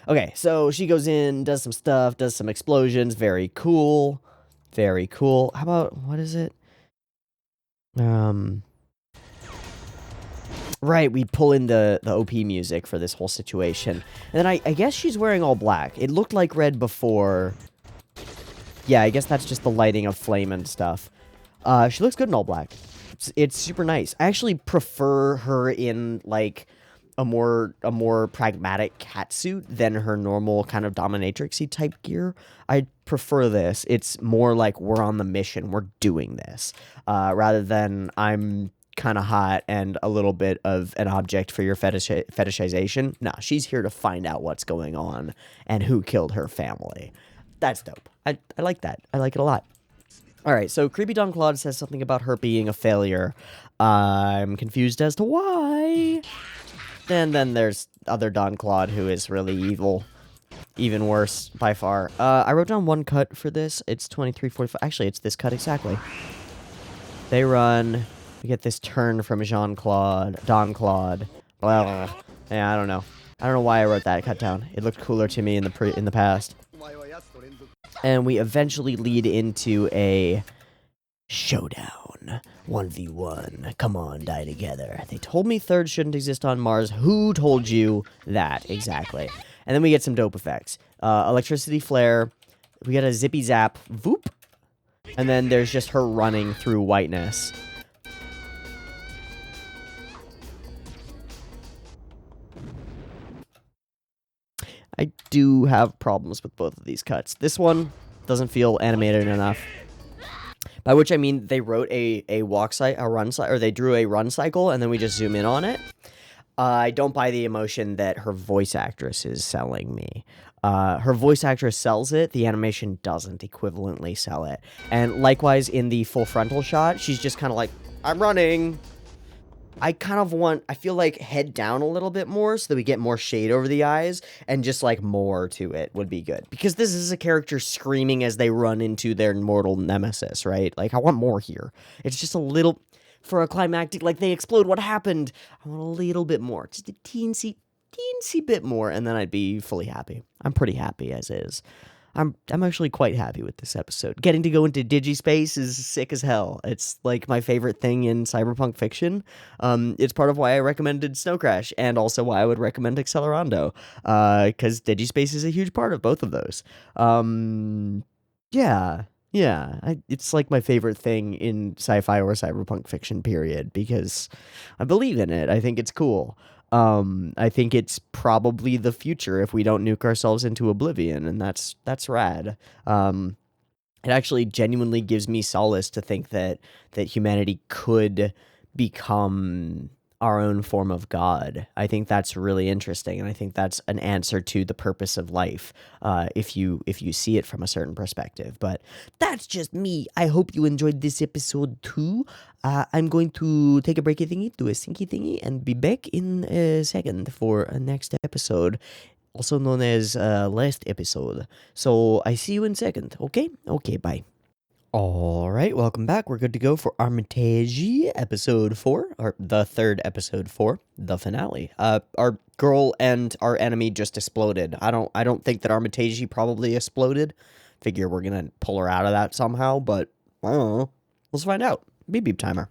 Okay, so she goes in, does some stuff, does some explosions. Very cool. Very cool. How about, what is it? Right, we pull in the OP music for this whole situation. And then I guess she's wearing all black. It looked like red before. Yeah, I guess that's just the lighting of flame and stuff. She looks good in all black. It's super nice. I actually prefer her in, like, a more pragmatic catsuit than her normal kind of dominatrixy type gear. I prefer this. It's more like we're on the mission. We're doing this. Rather than I'm kind of hot and a little bit of an object for your fetishization. Nah, she's here to find out what's going on and who killed her family. That's dope. I like that. I like it a lot. Alright, so Creepy Don Claude says something about her being a failure. I'm confused as to why. And then there's other Don Claude who is really evil. Even worse, by far. I wrote down one cut for this. It's 23:45. Actually, it's this cut exactly. They run. We get this turn from Don Claude. Blah. Yeah, I don't know. I don't know why I wrote that cut down. It looked cooler to me in the past. And we eventually lead into a showdown. 1v1. Come on, die together. They told me thirds shouldn't exist on Mars. Who told you that? Exactly. And then we get some dope effects. Electricity flare. We get a zippy zap. Voop. And then there's just her running through whiteness. I do have problems with both of these cuts. This one doesn't feel animated enough. By which I mean they wrote a run cycle, or they drew a run cycle, and then we just zoom in on it. I don't buy the emotion that her voice actress is selling me. Her voice actress sells it, the animation doesn't equivalently sell it. And likewise, in the full frontal shot, she's just kind of like, I'm running. I feel like head down a little bit more so that we get more shade over the eyes, and just like more to it would be good. Because this is a character screaming as they run into their mortal nemesis, right? Like, I want more here. It's just a little, for a climactic, like they explode, what happened? I want a little bit more, just a teensy bit more, and then I'd be fully happy. I'm pretty happy as is. I'm actually quite happy with this episode. Getting to go into digispace is sick as hell. It's like my favorite thing in cyberpunk fiction. It's part of why I recommended Snow Crash, and also why I would recommend Accelerando, because digispace is a huge part of both of those. Yeah, it's like my favorite thing in sci-fi or cyberpunk fiction, period, because I believe in it. I think it's cool. I think it's probably the future if we don't nuke ourselves into oblivion, and that's rad. It actually genuinely gives me solace to think that humanity could become our own form of God. I think that's really interesting, and I think that's an answer to the purpose of life, if you see it from a certain perspective. But that's just me. I hope you enjoyed this episode too. I'm going to take a breaky thingy, do a sinky thingy, and be back in a second for a next episode, also known as last episode. So I see you in a second, okay? Okay, bye. All right, welcome back. We're good to go for Armitage episode 4, or the third episode 4, the finale. Our girl and our enemy just exploded. I don't think that Armitage probably exploded. Figure we're gonna pull her out of that somehow, but I don't know. Let's find out. Beep beep timer.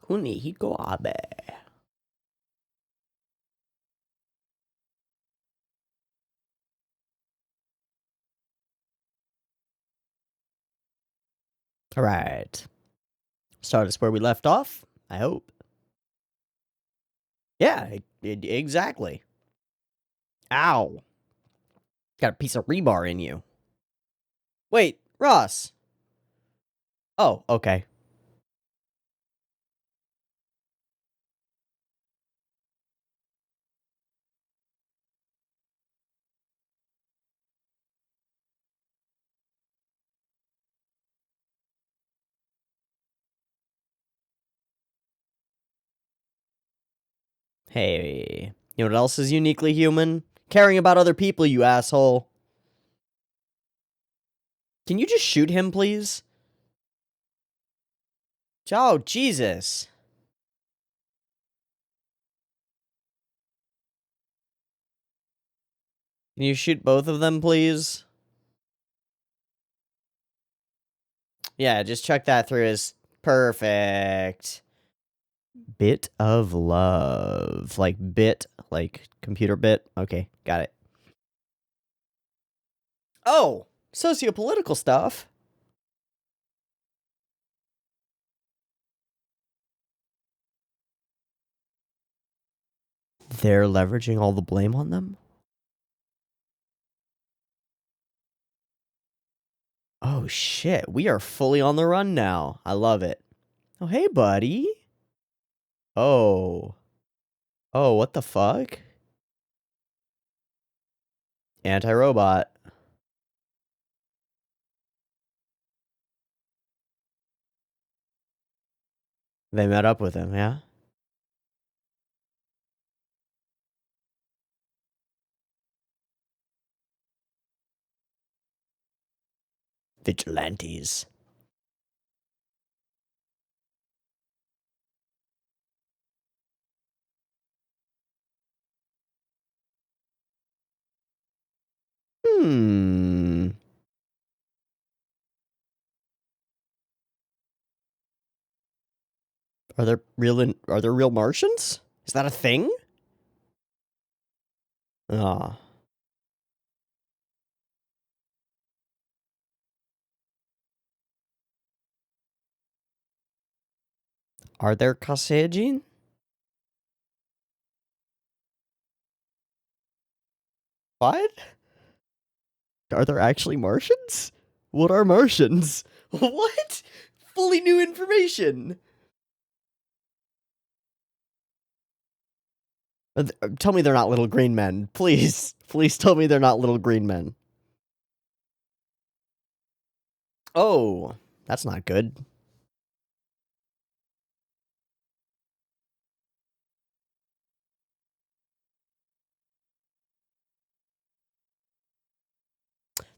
Kunihiko Abe. All right. Start us where we left off, I hope. Yeah, exactly. Ow. Got a piece of rebar in you. Wait, Ross. Oh, okay. Hey, you know what else is uniquely human? Caring about other people, you asshole. Can you just shoot him, please? Oh, Jesus. Can you shoot both of them, please? Yeah, just chuck that through his... Perfect. Bit of love. Like, bit like computer bit. Okay, got it. Oh, sociopolitical stuff. They're leveraging all the blame on them? Oh shit, we are fully on the run now. I love it. Oh, hey, buddy. Oh. Oh, what the fuck? Anti-robot. They met up with him, yeah? Vigilantes. Hmm. Are there real Martians? Is that a thing? Ah. Are there Kaseijin? What? Are there actually Martians? What are Martians? What? Fully new information. Tell me they're not little green men. Please. Please tell me they're not little green men. Oh, that's not good.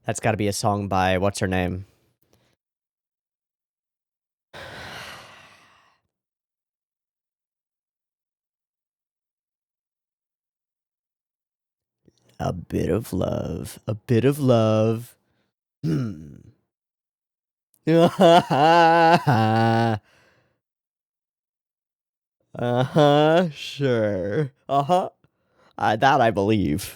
That's got to be a song by what's her name? A bit of love. A bit of love. Hmm. Uh-huh, sure. Uh-huh. That I believe.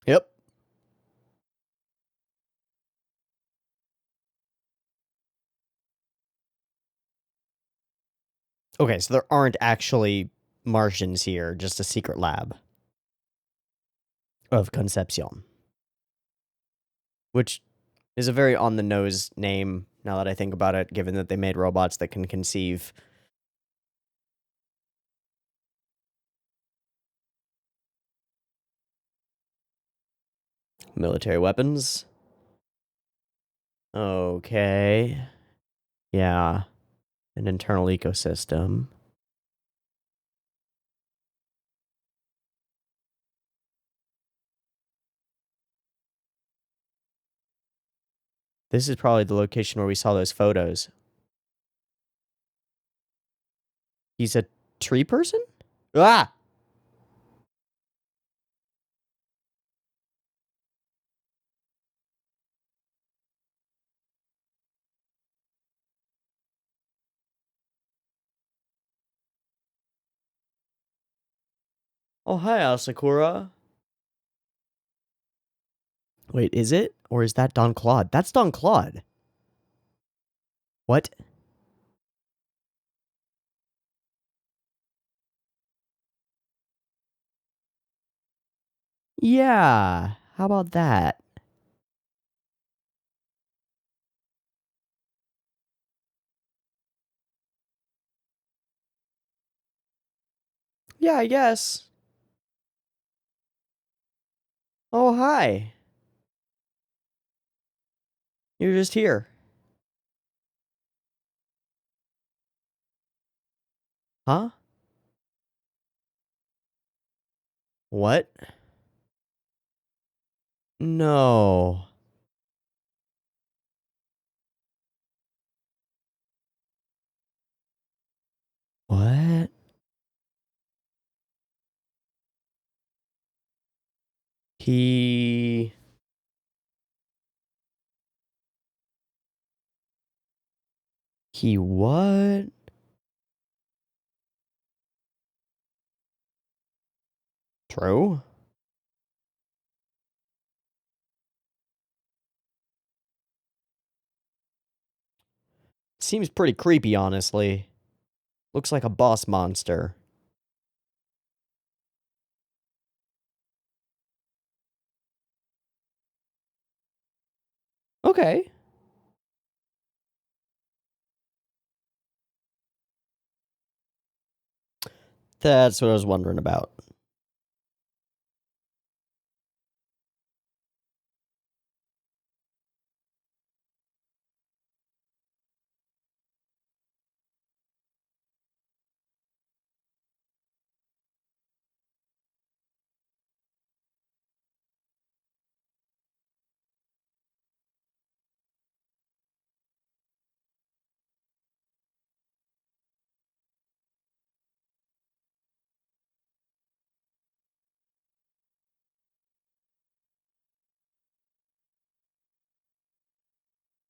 Yep. Okay, so there aren't actually Martians here, just a secret lab of Concepcion. Which is a very on-the-nose name, now that I think about it, given that they made robots that can conceive. Military weapons. Okay. Yeah. An internal ecosystem. This is probably the location where we saw those photos. He's a tree person? Ah! Oh, hi, Asakura. Wait, is it? Or is that Don Claude? That's Don Claude. What? Yeah. How about that? Yeah, I guess. Oh, hi. You're just here. Huh? What? No. What? He what? True? Seems pretty creepy, honestly. Looks like a boss monster. Okay. That's what I was wondering about.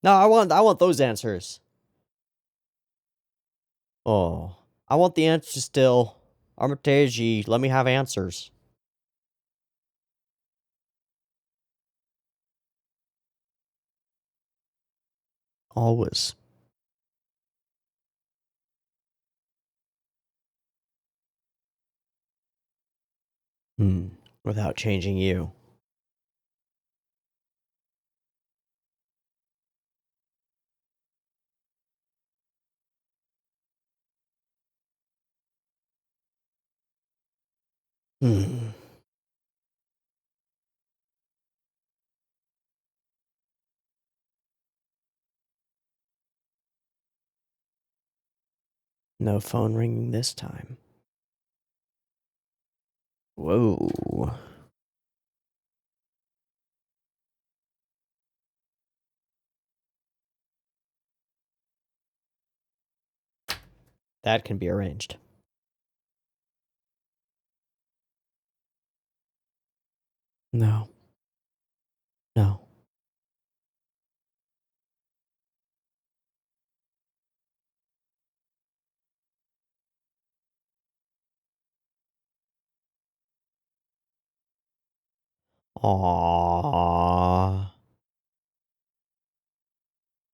No, I want those answers. Oh. I want the answers still. Armitage, let me have answers. Always. Without changing you. Hmm. No phone ringing this time. Whoa. That can be arranged. No. No. Aww.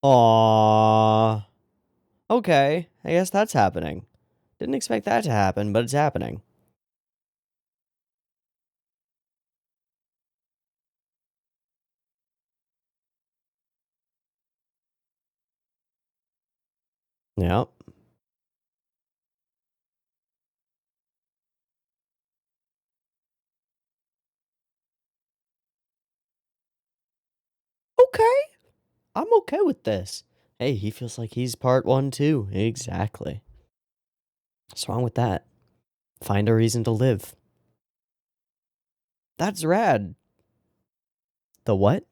Aww. Okay, I guess that's happening. Didn't expect that to happen, but it's happening. Yep. Okay. I'm okay with this. Hey, he feels like he's part one too. Exactly. What's wrong with that? Find a reason to live. That's rad. The what?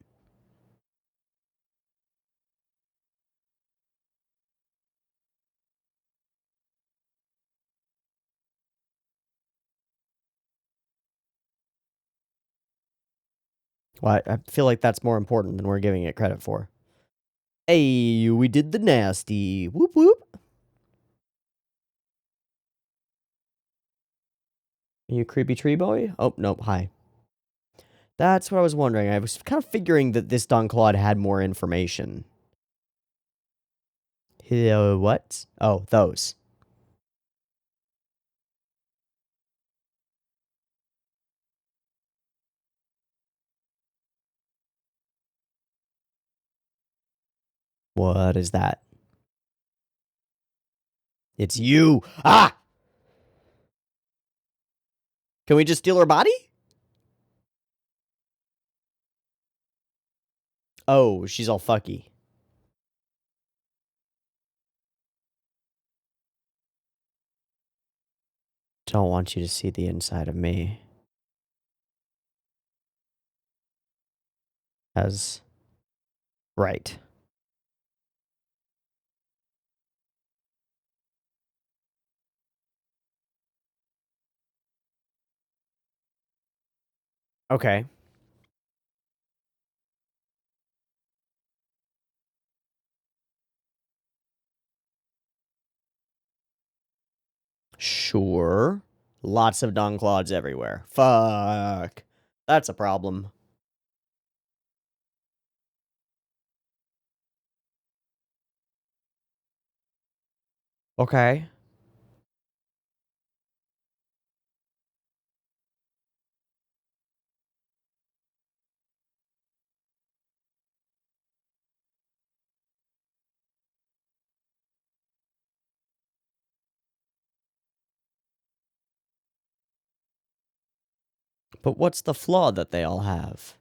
Well, I feel like that's more important than we're giving it credit for. Hey, we did the nasty. Whoop whoop. Are you a creepy tree boy? Oh, nope, hi. That's what I was wondering. I was kind of figuring that this Don Claude had more information. What? Oh, those. What is that? It's you. Ah! Can we just steal her body? Oh, she's all fucky. Don't want you to see the inside of me. As right. Okay. Sure. Lots of Donclaws everywhere. Fuck. That's a problem. Okay. But what's the flaw that they all have?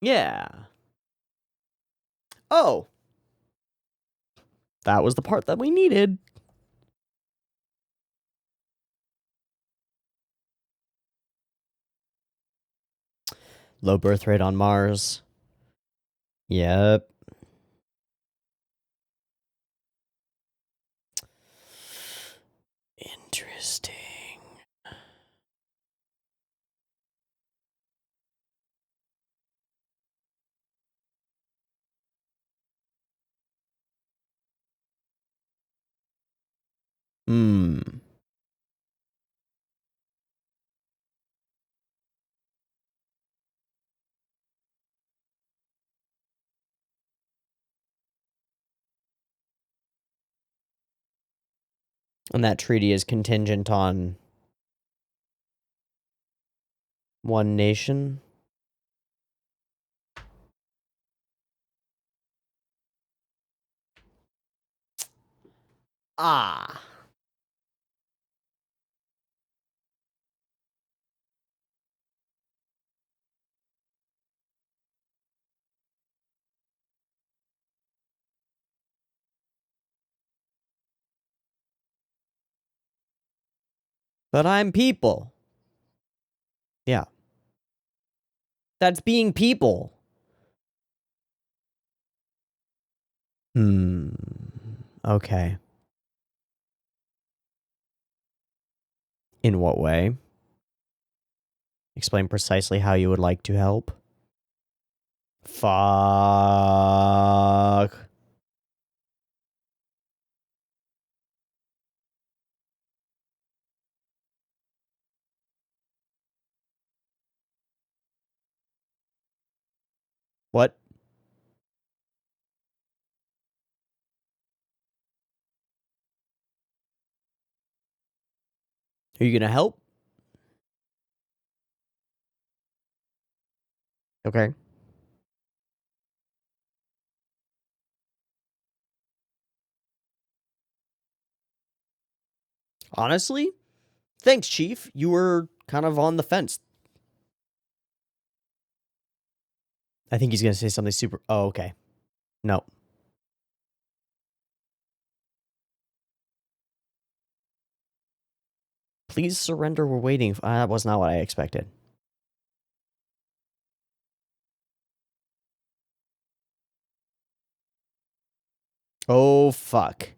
Yeah. Oh. That was the part that we needed. Low birth rate on Mars. Yep. Interesting. Hmm. And that treaty is contingent on one nation? Ah. But I'm people. Yeah. That's being people. Hmm. Okay. In what way? Explain precisely how you would like to help. Fuck. What? Are you gonna help? Okay. Honestly? Thanks, Chief. You were kind of on the fence. I think he's gonna say something super... Oh, okay. No. Please surrender, we're waiting. That was not what I expected. Oh, fuck.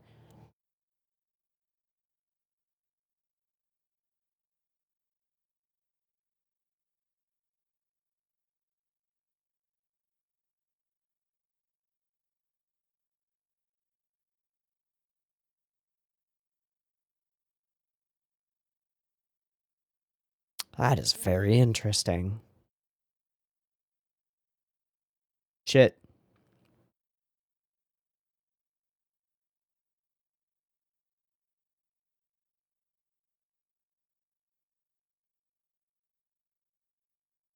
That is very interesting. Shit.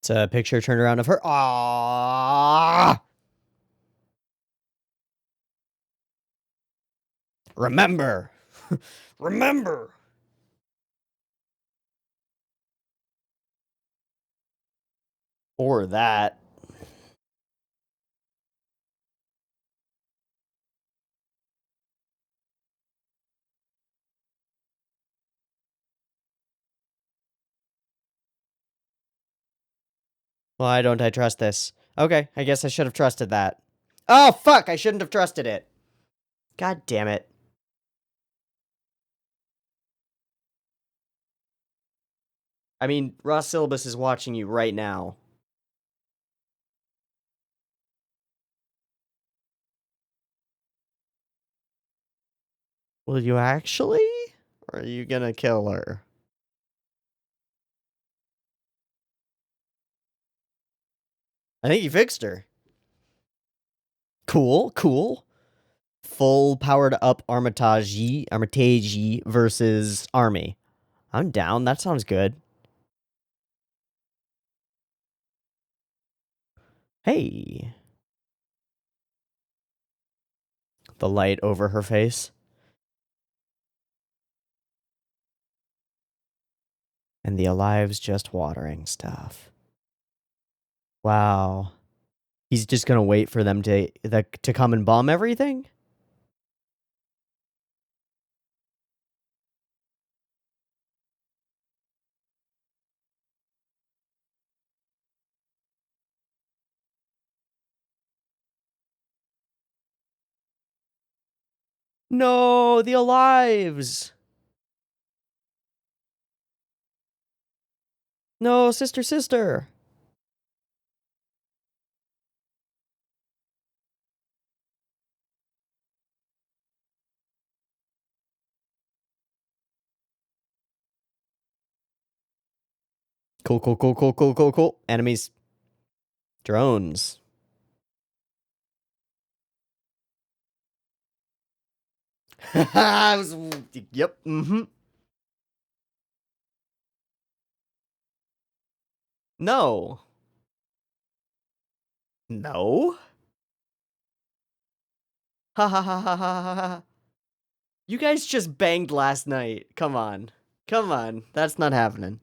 It's a picture turned around of her. Ah! Remember. Remember. Or that. Why don't I trust this? Okay, I guess I should have trusted that. Oh, fuck! I shouldn't have trusted it. God damn it. I mean, Ross Syllabus is watching you right now. Will you actually? Or are you gonna kill her? I think you fixed her. Cool, cool. Full powered up Armitage versus Army. I'm down. That sounds good. Hey. The light over her face. And the Alive's just watering stuff. Wow. He's just gonna wait for them to come and bomb everything? No, the Alives! No, sister, sister! Cool, cool, cool, cool, cool, cool, cool. Enemies. Drones. Yep, mm-hmm. No. No? Ha ha ha ha ha ha ha. You guys just banged last night. Come on. Come on. That's not happening.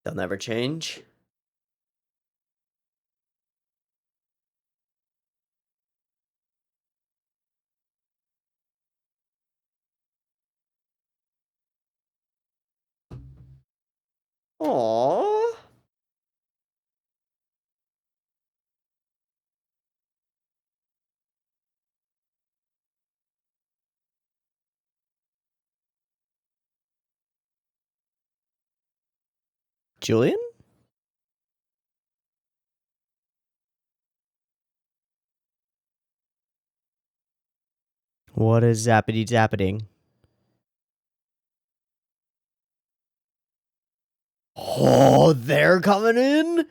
They'll never change. Aww. Julian? What is zappity zappeting? Oh, they're coming in?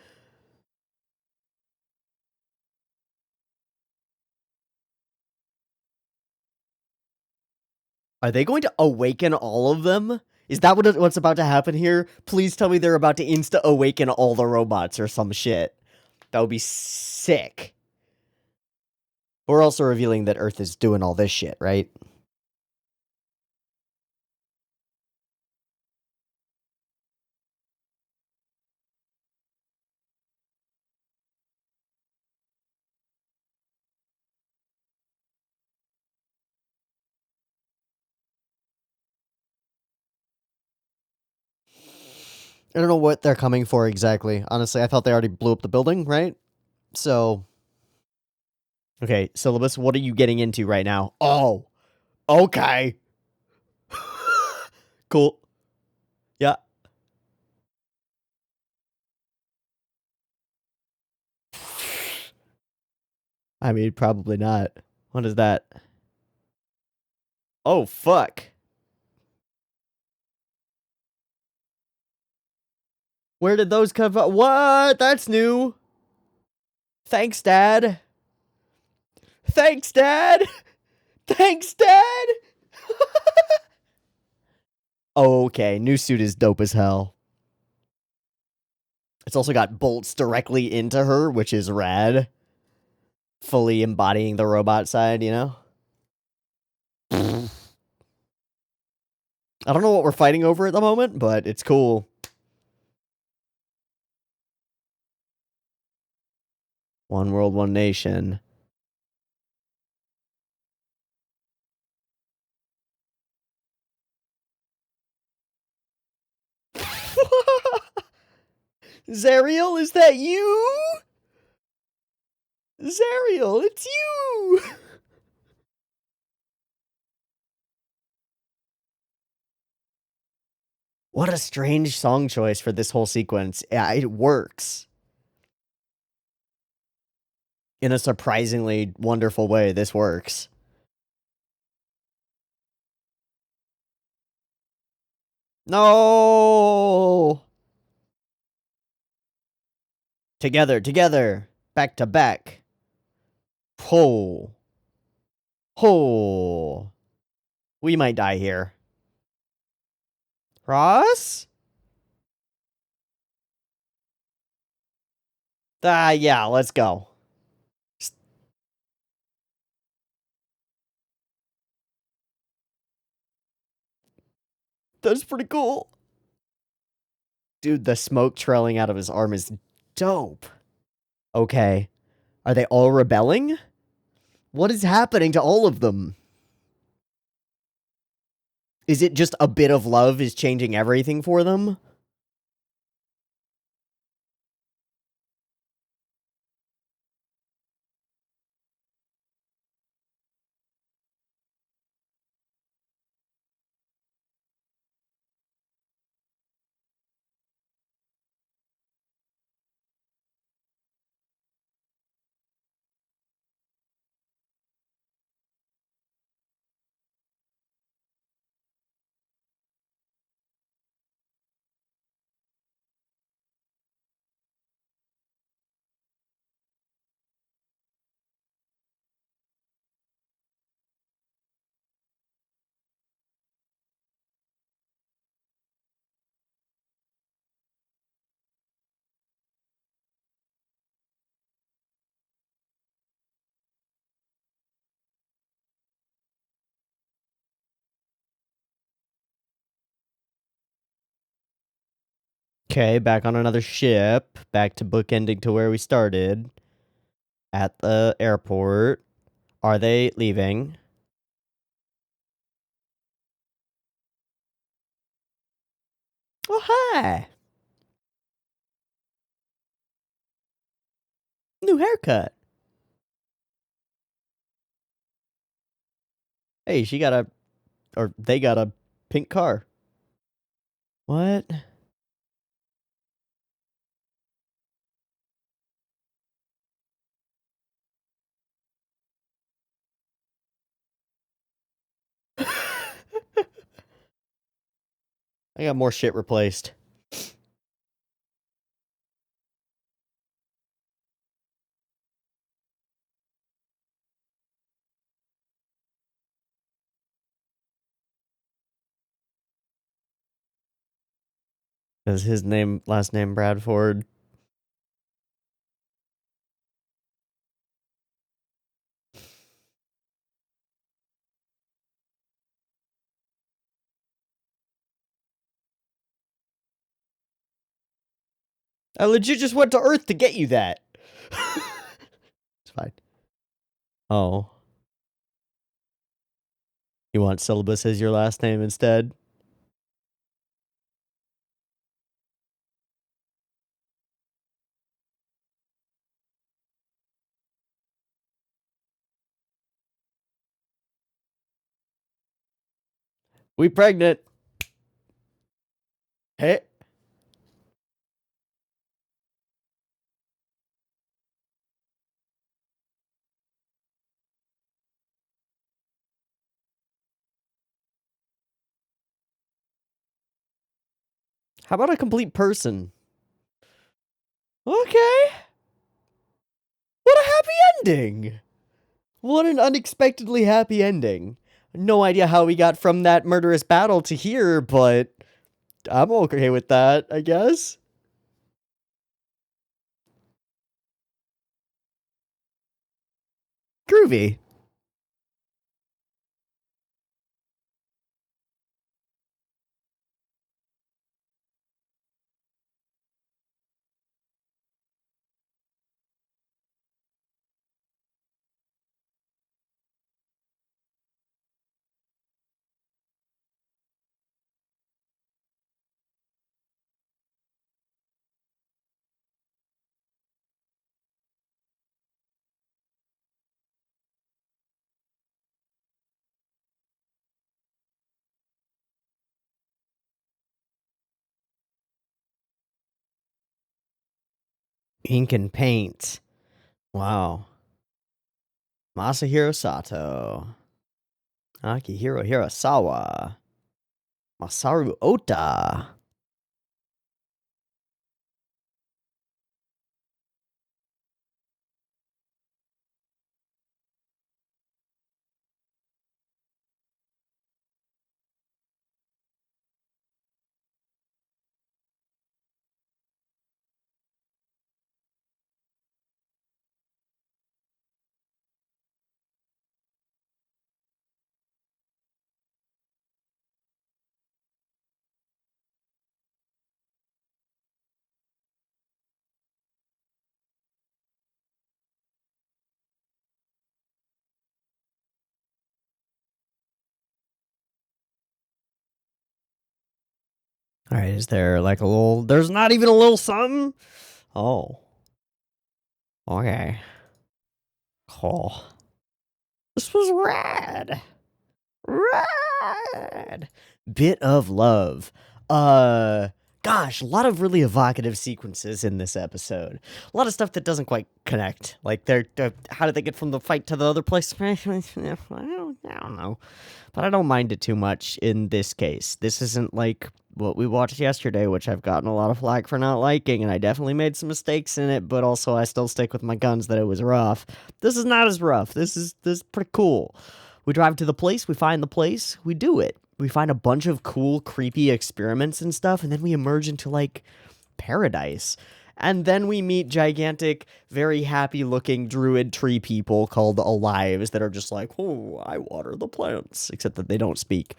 Are they going to awaken all of them? Is that what's about to happen here? Please tell me they're about to insta-awaken all the robots or some shit. That would be sick. We're also revealing that Earth is doing all this shit, right? I don't know what they're coming for exactly. Honestly, I thought they already blew up the building, right? So... Okay, Syllabus, what are you getting into right now? Oh, okay. Cool. Yeah. I mean, probably not. What is that? Oh, fuck. Where did those come from? What? That's new. Thanks, Dad. Thanks, Dad. Thanks, Dad. Okay, new suit is dope as hell. It's also got bolts directly into her, which is rad. Fully embodying the robot side, you know? I don't know what we're fighting over at the moment, but it's cool. One world, one nation. Zariel, is that you? Zariel, it's you! What a strange song choice for this whole sequence. Yeah, it works. In a surprisingly wonderful way, this works. No! Together, together. Back to back. Ho. Ho. We might die here. Ross? Yeah, let's go. That's pretty cool. Dude, the smoke trailing out of his arm is dope. Okay. Are they all rebelling? What is happening to all of them? Is it just a bit of love is changing everything for them? Okay, back on another ship. Back to bookending to where we started. At the airport. Are they leaving? Oh, hi. New haircut. Hey, she got a... Or they got a pink car. What? I got more shit replaced. Is his name, last name Bradford? I legit just went to Earth to get you that. It's fine. Oh. You want syllabus as your last name instead? We pregnant. Hey. How about a complete person? Okay. What a happy ending. What an unexpectedly happy ending. No idea how we got from that murderous battle to here, but I'm okay with that, I guess. Groovy. Ink and paint. Wow. Masahiro Sato. Akihiro Hirasawa. Masaru Ota. All right, is there like a little... There's not even a little something? Oh. Okay. Cool. This was rad. Rad. Bit of love. Gosh, a lot of really evocative sequences in this episode. A lot of stuff that doesn't quite connect. Like, they're how did they get from the fight to the other place? I don't know. But I don't mind it too much in this case. This isn't like what we watched yesterday, which I've gotten a lot of flack for not liking, and I definitely made some mistakes in it, but also I still stick with my guns that it was rough. This is not as rough. This is pretty cool. We drive to the place, we find the place, we do it. We find a bunch of cool, creepy experiments and stuff, and then we emerge into, like, paradise. And then we meet gigantic, very happy-looking druid tree people called Alives that are just like, oh, I water the plants. Except that they don't speak.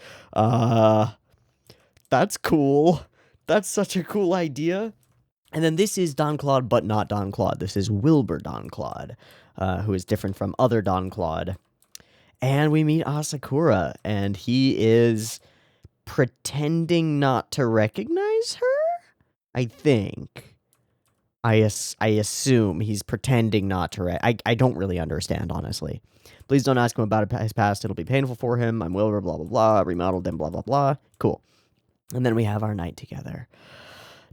That's cool. That's such a cool idea. And then this is Don Claude, but not Don Claude. This is Wilbur Don Claude, who is different from other Don Claude. And we meet Asakura, and he is pretending not to recognize her? I think. I assume he's pretending not to I don't really understand, honestly. Please don't ask him about his past. It'll be painful for him. I'm Wilbur, blah, blah, blah. Remodeled him, blah, blah, blah. Cool. And then we have our night together.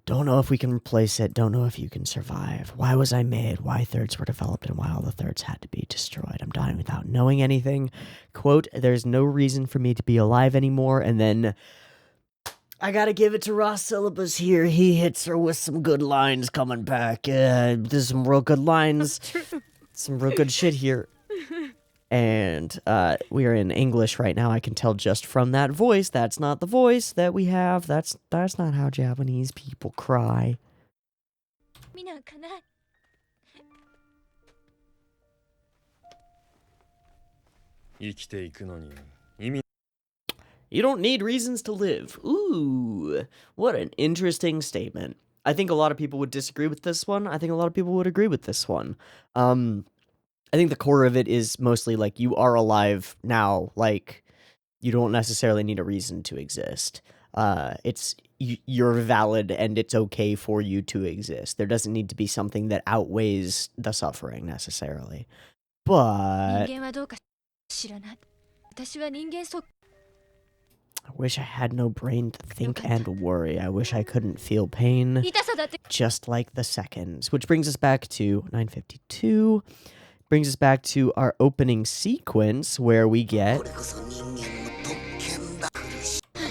Don't know if we can replace it. Don't know if you can survive. Why was I made? Why thirds were developed and why all the thirds had to be destroyed. I'm dying without knowing anything. Quote, there's no reason for me to be alive anymore. And then I gotta give it to Ross Syllabus here. He hits her with some good lines coming back. There's some real good lines. Some real good shit here. And we are in English right now. I can tell just from that voice. That's not the voice that we have. That's not how Japanese people cry. You don't need reasons to live. Ooh, what an interesting statement. I think a lot of people would disagree with this one. I think a lot of people would agree with this one. I think the core of it is mostly like you are alive now. Like you don't necessarily need a reason to exist. You're valid and it's okay for you to exist. There doesn't need to be something that outweighs the suffering necessarily. But I wish I had no brain to think and worry. I wish I couldn't feel pain, just like the seconds. Which brings us back to 952. Brings us back to our opening sequence where we get...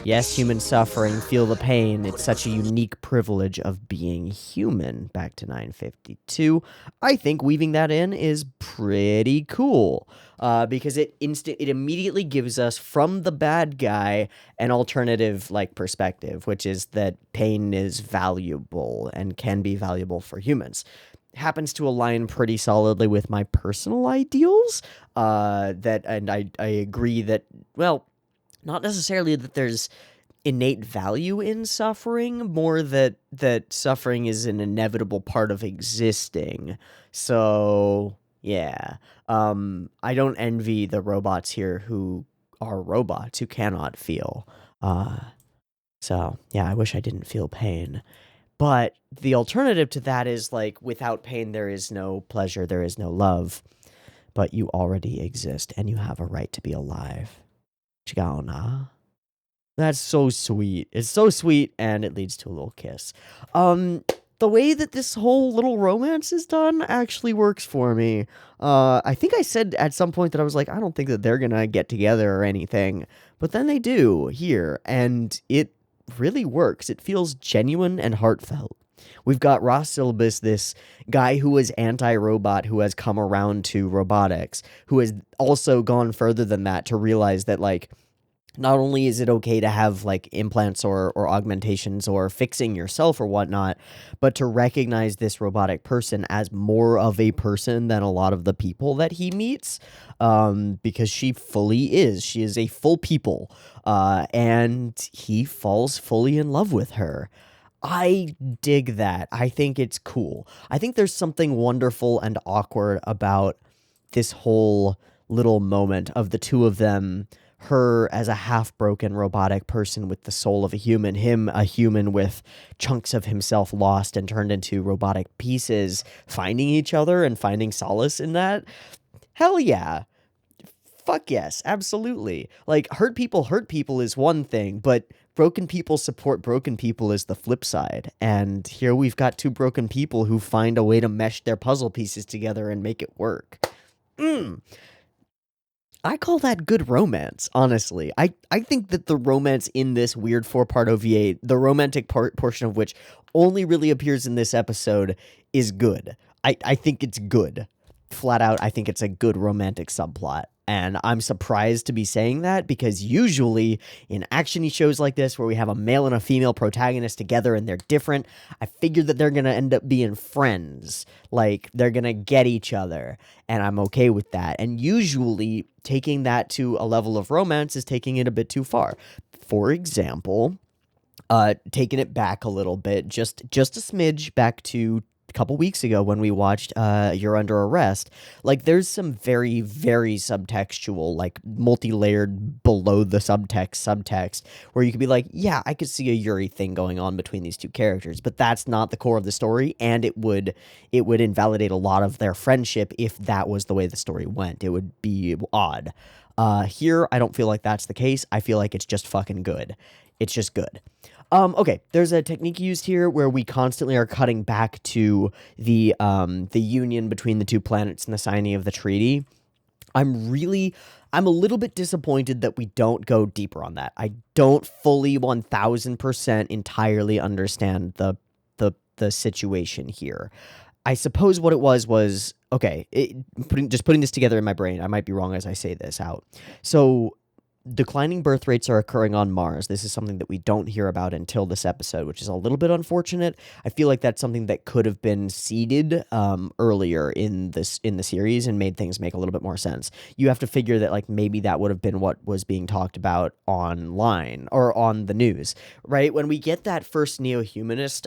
Yes, human suffering, feel the pain. It's such a unique privilege of being human. Back to 952. I think weaving that in is pretty cool. Because it immediately gives us, from the bad guy, an alternative perspective, which is that pain is valuable and can be valuable for humans. Happens to align pretty solidly with my personal ideals. And I agree that, well, not necessarily that there's innate value in suffering, more that suffering is an inevitable part of existing. So, yeah. I don't envy the robots here who are robots, who cannot feel. So, yeah, I wish I didn't feel pain. But the alternative to that is, without pain, there is no pleasure, there is no love. But you already exist, and you have a right to be alive. Chigaona. That's so sweet. It's so sweet, and it leads to a little kiss. the way that this whole little romance is done actually works for me. I think I said at some point that I was like, I don't think that they're gonna get together or anything, but then they do here, and it really works. It feels genuine and heartfelt. We've got Ross Syllabus, this guy who was anti-robot, who has come around to robotics, who has also gone further than that to realize that, like, not only is it okay to have like implants or augmentations or fixing yourself or whatnot, but to recognize this robotic person as more of a person than a lot of the people that he meets, because she fully is. She is a full people, and he falls fully in love with her. I dig that. I think it's cool. I think there's something wonderful and awkward about this whole little moment of the two of them, her as a half-broken robotic person with the soul of a human, him a human with chunks of himself lost and turned into robotic pieces, finding each other and finding solace in that. Hell yeah. Fuck yes, absolutely. Like, hurt people is one thing, but broken people support broken people is the flip side. And here we've got two broken people who find a way to mesh their puzzle pieces together and make it work. I call that good romance, honestly. I think that the romance in this weird 4-part OVA, the romantic portion of which only really appears in this episode, is good. I think it's good. Flat out, I think it's a good romantic subplot. And I'm surprised to be saying that, because usually in actiony shows like this where we have a male and a female protagonist together and they're different, I figure that they're going to end up being friends. Like, they're going to get each other, and I'm okay with that. And usually taking that to a level of romance is taking it a bit too far. For example, taking it back a little bit, just a smidge back to couple weeks ago when we watched You're Under Arrest. Like, there's some very, very subtextual, like, multi-layered below the subtext where you could be like, yeah, I could see a Yuri thing going on between these two characters, but that's not the core of the story, and it would invalidate a lot of their friendship if that was the way the story went. It would be odd. Here, I don't feel like that's the case. I feel like it's just fucking good. It's just good. Okay, there's a technique used here where we constantly are cutting back to the union between the two planets and the signing of the treaty. I'm a little bit disappointed that we don't go deeper on that. I don't fully 1000% entirely understand the situation here. I suppose what it was, okay, putting this together in my brain, I might be wrong as I say this out. So, declining birth rates are occurring on Mars. This is something that we don't hear about until this episode, which is a little bit unfortunate. I feel like that's something that could have been seeded earlier in the series and made things make a little bit more sense. You have to figure that, like, maybe that would have been what was being talked about online or on the news, right? When we get that first neo-humanist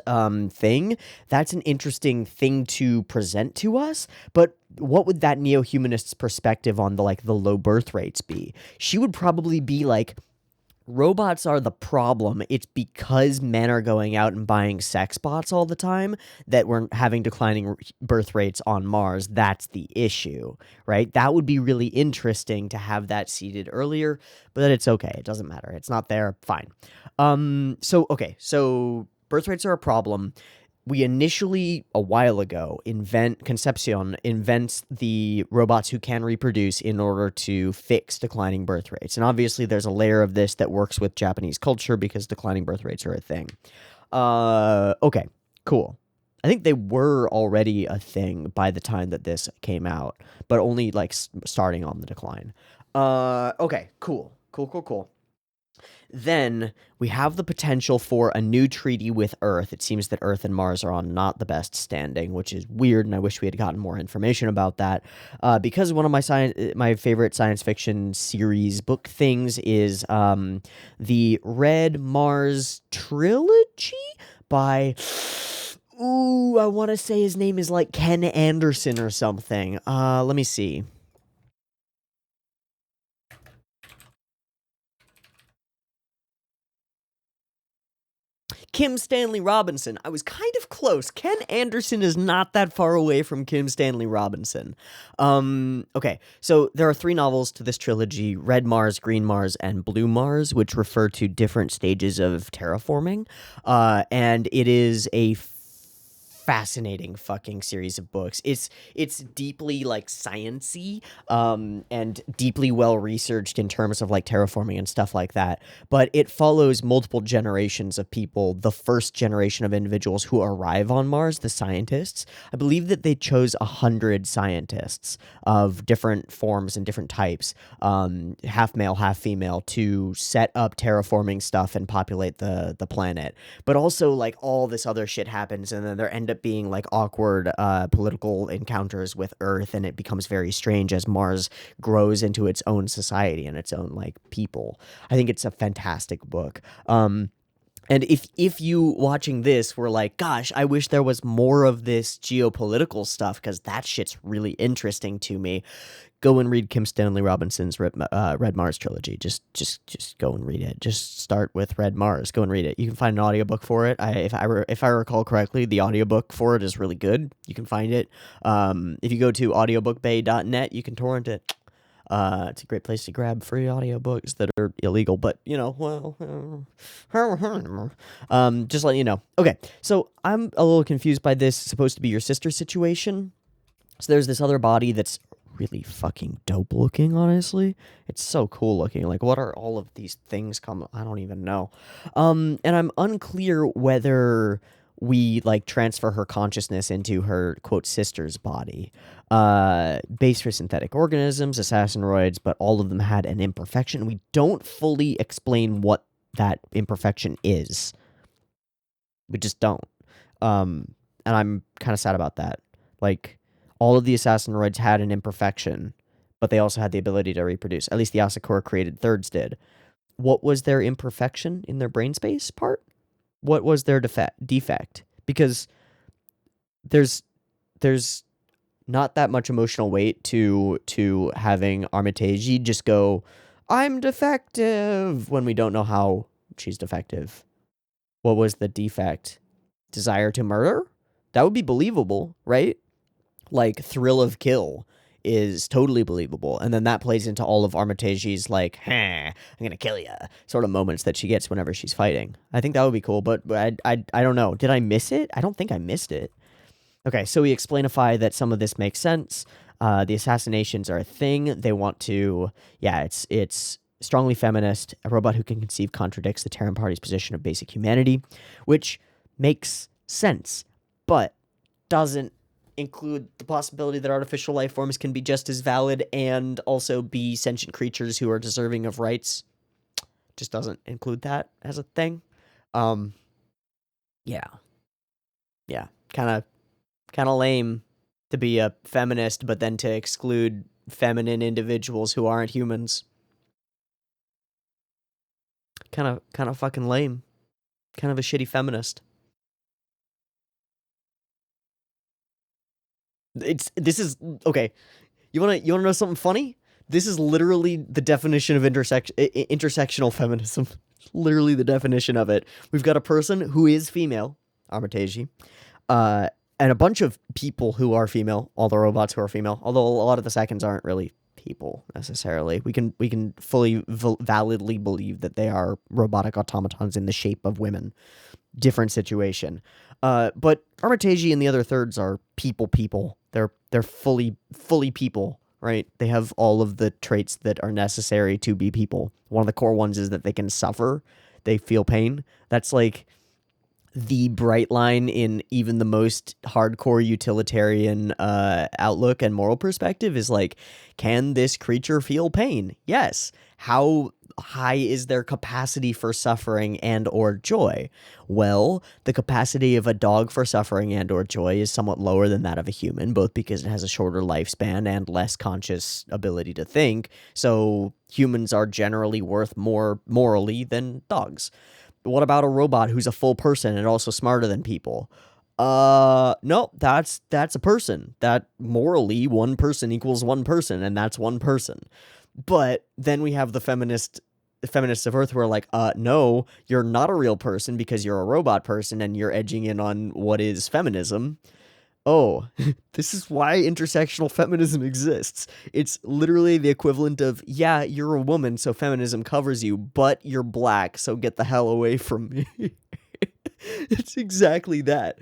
thing, that's an interesting thing to present to us, but what would that neo-humanist's perspective on the low birth rates be? She would probably be like, robots are the problem. It's because men are going out and buying sex bots all the time that we're having declining birth rates on Mars. That's the issue, right? That would be really interesting to have that seeded earlier, but it's okay. It doesn't matter. It's not there. Fine. So birth rates are a problem. We initially, a while ago, Concepcion invents the robots who can reproduce in order to fix declining birth rates. And obviously there's a layer of this that works with Japanese culture because declining birth rates are a thing. Okay, cool. I think they were already a thing by the time that this came out, but only, like, starting on the decline. Okay, cool. Then we have the potential for a new treaty with Earth. It seems that Earth and Mars are on not the best standing, which is weird, and I wish we had gotten more information about that. Because one of my favorite science fiction series book things is the Red Mars trilogy by... Ooh, I want to say his name is like Ken Anderson or something. Let me see. Kim Stanley Robinson. I was kind of close. Ken Anderson is not that far away from Kim Stanley Robinson. Okay, so there are 3 novels to this trilogy: Red Mars, Green Mars, and Blue Mars, which refer to different stages of terraforming. And it is a fascinating fucking series of books. It's deeply like science-y, and deeply well researched in terms of like terraforming and stuff like that. But it follows multiple generations of people. The first generation of individuals who arrive on Mars, the scientists. I believe that they chose 100 scientists of different forms and different types, half male, half female, to set up terraforming stuff and populate the planet. But also, like, all this other shit happens, and then there end up being like awkward political encounters with Earth, and it becomes very strange as Mars grows into its own society and its own like people. I think it's a fantastic book. And if you watching this were like, gosh, I wish there was more of this geopolitical stuff because that shit's really interesting to me, go and read Kim Stanley Robinson's Red Mars trilogy. Just go and read it. Just start with Red Mars. Go and read it. You can find an audiobook for it. If I recall correctly, the audiobook for it is really good. You can find it. If you go to audiobookbay.net, you can torrent it. It's a great place to grab free audiobooks that are illegal, but, you know, well, just letting you know. Okay, so I'm a little confused by this supposed to be your sister situation. So there's this other body that's really fucking dope looking, honestly. It's so cool looking. Like, what are all of these things I don't even know. And I'm unclear whether we like transfer her consciousness into her quote sister's body. Based for synthetic organisms, assassinoids, but all of them had an imperfection. We don't fully explain what that imperfection is. We just don't. And I'm kind of sad about that. Like, all of the assassinoids had an imperfection, but they also had the ability to reproduce. At least the Asakura created thirds did. What was their imperfection in their brain space part? What was their defect? Because there's not that much emotional weight to having Armitage just go, I'm defective, when we don't know how she's defective. What was the defect? Desire to murder? That would be believable, right? Like, thrill of kill is totally believable. And then that plays into all of Armitage's, like, I'm gonna kill ya sort of moments that she gets whenever she's fighting. I think that would be cool, but I don't know. Did I miss it? I don't think I missed it. Okay, so we explainify that some of this makes sense. The assassinations are a thing. They want to, it's strongly feminist. A robot who can conceive contradicts the Terran Party's position of basic humanity, which makes sense, but doesn't include the possibility that artificial life forms can be just as valid and also be sentient creatures who are deserving of rights. Just doesn't include that as a thing. Yeah, kind of lame to be a feminist, but then to exclude feminine individuals who aren't humans. Kind of fucking lame. Kind of a shitty feminist. This is okay. You wanna know something funny? This is literally the definition of intersectional feminism. Literally the definition of it. We've got a person who is female, Armitage, and a bunch of people who are female, all the robots who are female. Although a lot of the seconds aren't really people necessarily. We can fully validly believe that they are robotic automatons in the shape of women. Different situation. But Armitage and the other thirds are people. They're fully people, right? They have all of the traits that are necessary to be people. One of the core ones is that they can suffer. They feel pain. That's like the bright line in even the most hardcore utilitarian outlook and moral perspective is like, can this creature feel pain? Yes. How high is their capacity for suffering and or joy? Well, the capacity of a dog for suffering and or joy is somewhat lower than that of a human, both because it has a shorter lifespan and less conscious ability to think. So humans are generally worth more morally than dogs. What about a robot who's a full person and also smarter than people? No, that's a person. That morally, one person equals one person, and that's one person. But then we have the feminists of Earth who are like, no, you're not a real person because you're a robot person and you're edging in on what is feminism. Oh, this is why intersectional feminism exists. It's literally the equivalent of, yeah, you're a woman, so feminism covers you, but you're black, so get the hell away from me. It's exactly that.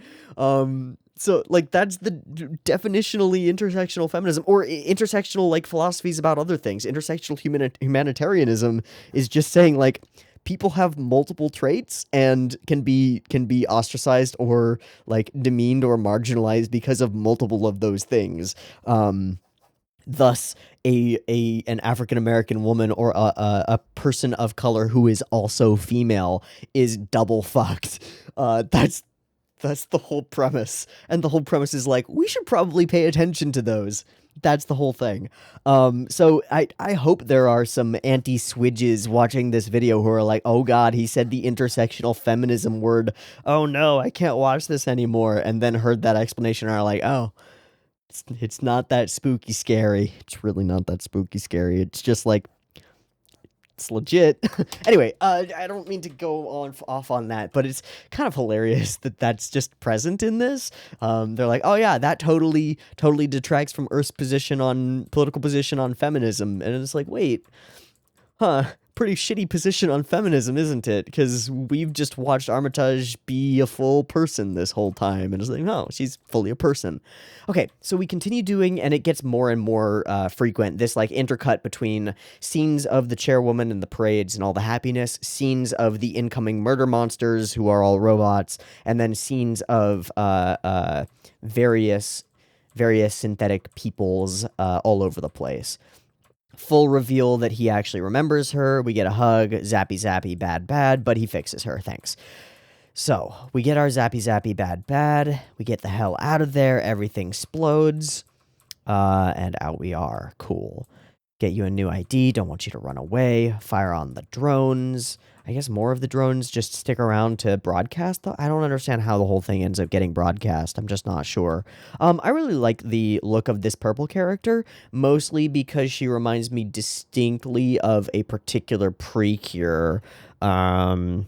So, like, that's the definitionally intersectional feminism, or intersectional, like, philosophies about other things. Intersectional humanitarianism is just saying, like, people have multiple traits and can be ostracized or, like, demeaned or marginalized because of multiple of those things. Thus, an African American woman or a person of color who is also female is double fucked. That's the whole premise. And the whole premise is like, we should probably pay attention to those. That's the whole thing. So I hope there are some anti-swidges watching this video who are like, oh god, he said the intersectional feminism word. Oh no, I can't watch this anymore. And then heard that explanation and are like, oh, it's not that spooky scary. It's really not that spooky scary. It's just like, it's legit. Anyway, I don't mean to go off on that, but it's kind of hilarious that that's just present in this. They're like, oh yeah, that totally detracts from Earth's political position on feminism, and it's like, wait, pretty shitty position on feminism, isn't it? Because we've just watched Armitage be a full person this whole time, and it's like, no, she's fully a person. Okay, so we continue doing, and it gets more and more frequent, this, like, intercut between scenes of the chairwoman and the parades and all the happiness, scenes of the incoming murder monsters who are all robots, and then scenes of various synthetic peoples all over the place. Full reveal that he actually remembers her. We get a hug, zappy, bad, but he fixes her, thanks. So, we get our zappy, bad. We get the hell out of there, everything explodes, and out we are. Cool. Get you a new ID, don't want you to run away. Fire on the drones. I guess more of the drones just stick around to broadcast, though. I don't understand how the whole thing ends up getting broadcast. I'm just not sure. I really like the look of this purple character, mostly because she reminds me distinctly of a particular Precure. Yep.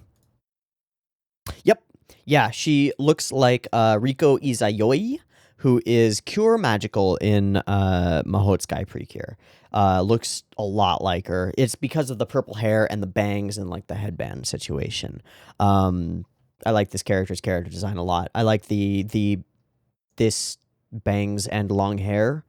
Yeah, she looks like Riko Izayoi, who is Cure Magical in Mahotsukai Precure. Looks a lot like her. It's because of the purple hair and the bangs and, like, the headband situation. I like this character's character design a lot. I like this bangs and long hair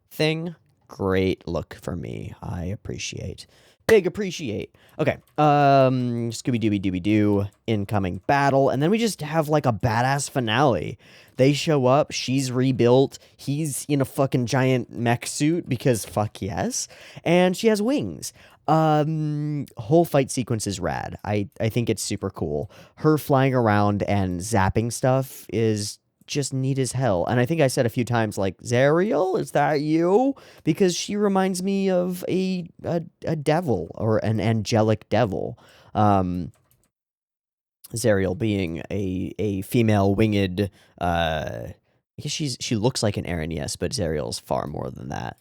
thing. Great look for me. I appreciate. Big appreciate. Okay. Scooby-Dooby-Dooby-Doo. Incoming battle. And then we just have, like, a badass finale. They show up. She's rebuilt. He's in a fucking giant mech suit because fuck yes. And she has wings. Whole fight sequence is rad. I think it's super cool. Her flying around and zapping stuff is just neat as hell. And I think I said a few times, like, Zariel, is that you? Because she reminds me of a devil, or an angelic devil. Zariel being a female winged, I guess she looks like an Eren, yes, but Zariel's far more than that.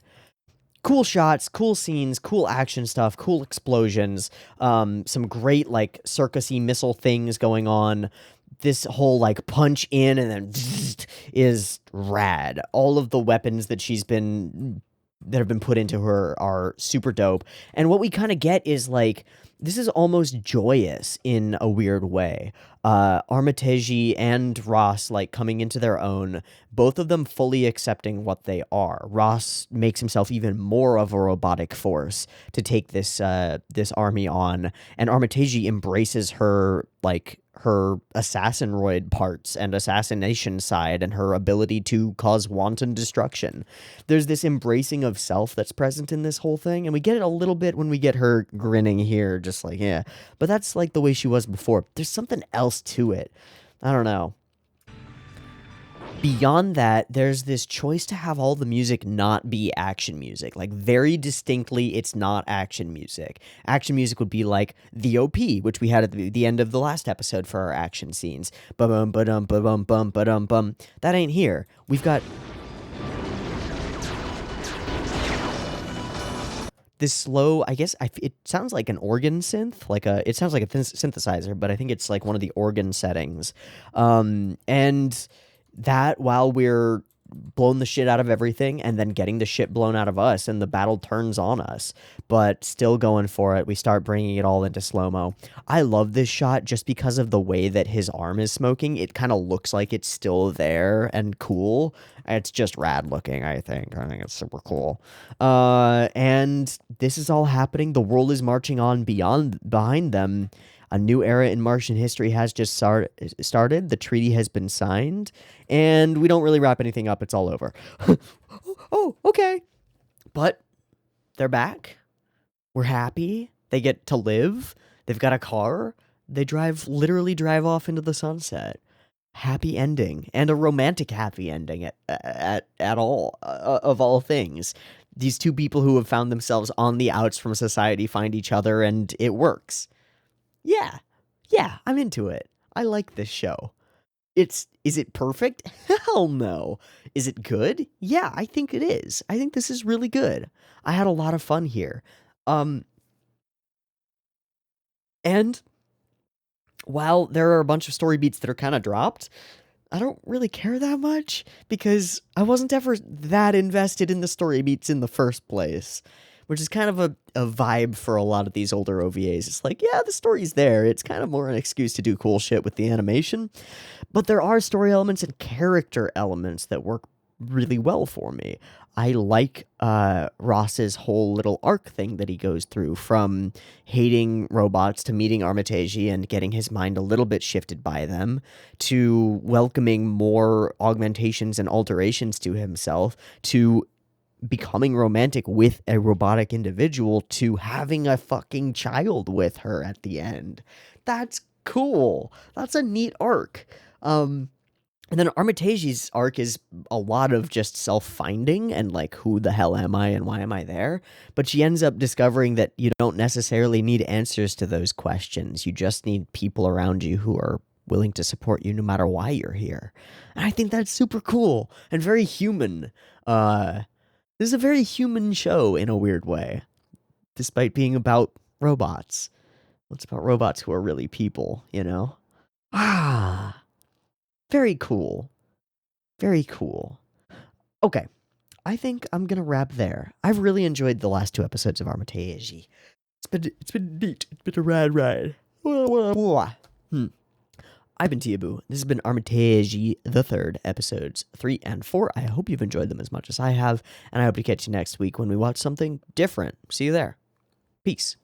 Cool shots, cool scenes, cool action stuff, cool explosions, some great, like, circusy missile things going on. This whole, like, punch in and then is rad. All of the weapons that have been put into her are super dope. And what we kind of get is, like, this is almost joyous in a weird way. Armitage and Ross, like, coming into their own, both of them fully accepting what they are. Ross makes himself even more of a robotic force to take this army on, and Armitage embraces her, like, her assassinoid parts and assassination side and her ability to cause wanton destruction. There's this embracing of self that's present in this whole thing, and we get it a little bit when we get her grinning here, just like, yeah. But that's, like, the way she was before. There's something else to it. I don't know. Beyond that, there's this choice to have all the music not be action music. Like, very distinctly, it's not action music. Action music would be like the OP, which we had at the end of the last episode for our action scenes. Ba-bum, ba-dum, ba-bum, bum, ba-dum, bum. That ain't here. We've got this slow, I guess, it sounds like an organ synth, it sounds like a synthesizer, but I think it's like one of the organ settings. And that, while we're blown the shit out of everything and then getting the shit blown out of us, and the battle turns on us, but still going for it. We start bringing it all into slow-mo. I love this shot just because of the way that his arm is smoking. It kind of looks like it's still there and cool. It's just rad looking, I think. I think it's super cool. And this is all happening. The world is marching on behind them. A new era in Martian history has just started. The treaty has been signed, and we don't really wrap anything up. It's all over. Oh, okay. But they're back. We're happy. They get to live. They've got a car. They literally drive off into the sunset. Happy ending, and a romantic happy ending at all, of all things. These two people who have found themselves on the outs from society find each other, and it works. Yeah, I'm into it. I like this show. Is it perfect? Hell no. Is it good? Yeah, I think it is. I think this is really good. I had a lot of fun here. And while there are a bunch of story beats that are kind of dropped, I don't really care that much because I wasn't ever that invested in the story beats in the first place, which is kind of a vibe for a lot of these older OVAs. It's like, yeah, the story's there. It's kind of more an excuse to do cool shit with the animation, but there are story elements and character elements that work really well for me. I like Ross's whole little arc thing that he goes through, from hating robots to meeting Armitage and getting his mind a little bit shifted by them, to welcoming more augmentations and alterations to himself, to becoming romantic with a robotic individual, to having a fucking child with her at the end. That's cool. That's a neat arc. And then Armitage's arc is a lot of just self-finding and like, who the hell am I and why am I there? But she ends up discovering that you don't necessarily need answers to those questions. You just need people around you who are willing to support you no matter why you're here. And I think that's super cool and very human. This is a very human show in a weird way, despite being about robots. It's about robots who are really people, you know? Ah, very cool. Very cool. Okay, I think I'm gonna wrap there. I've really enjoyed the last 2 episodes of Armitage. It's been neat. It's been a rad ride. I've been Tiabu. This has been Armitage the Third, episodes 3 and 4. I hope you've enjoyed them as much as I have, and I hope to catch you next week when we watch something different. See you there. Peace.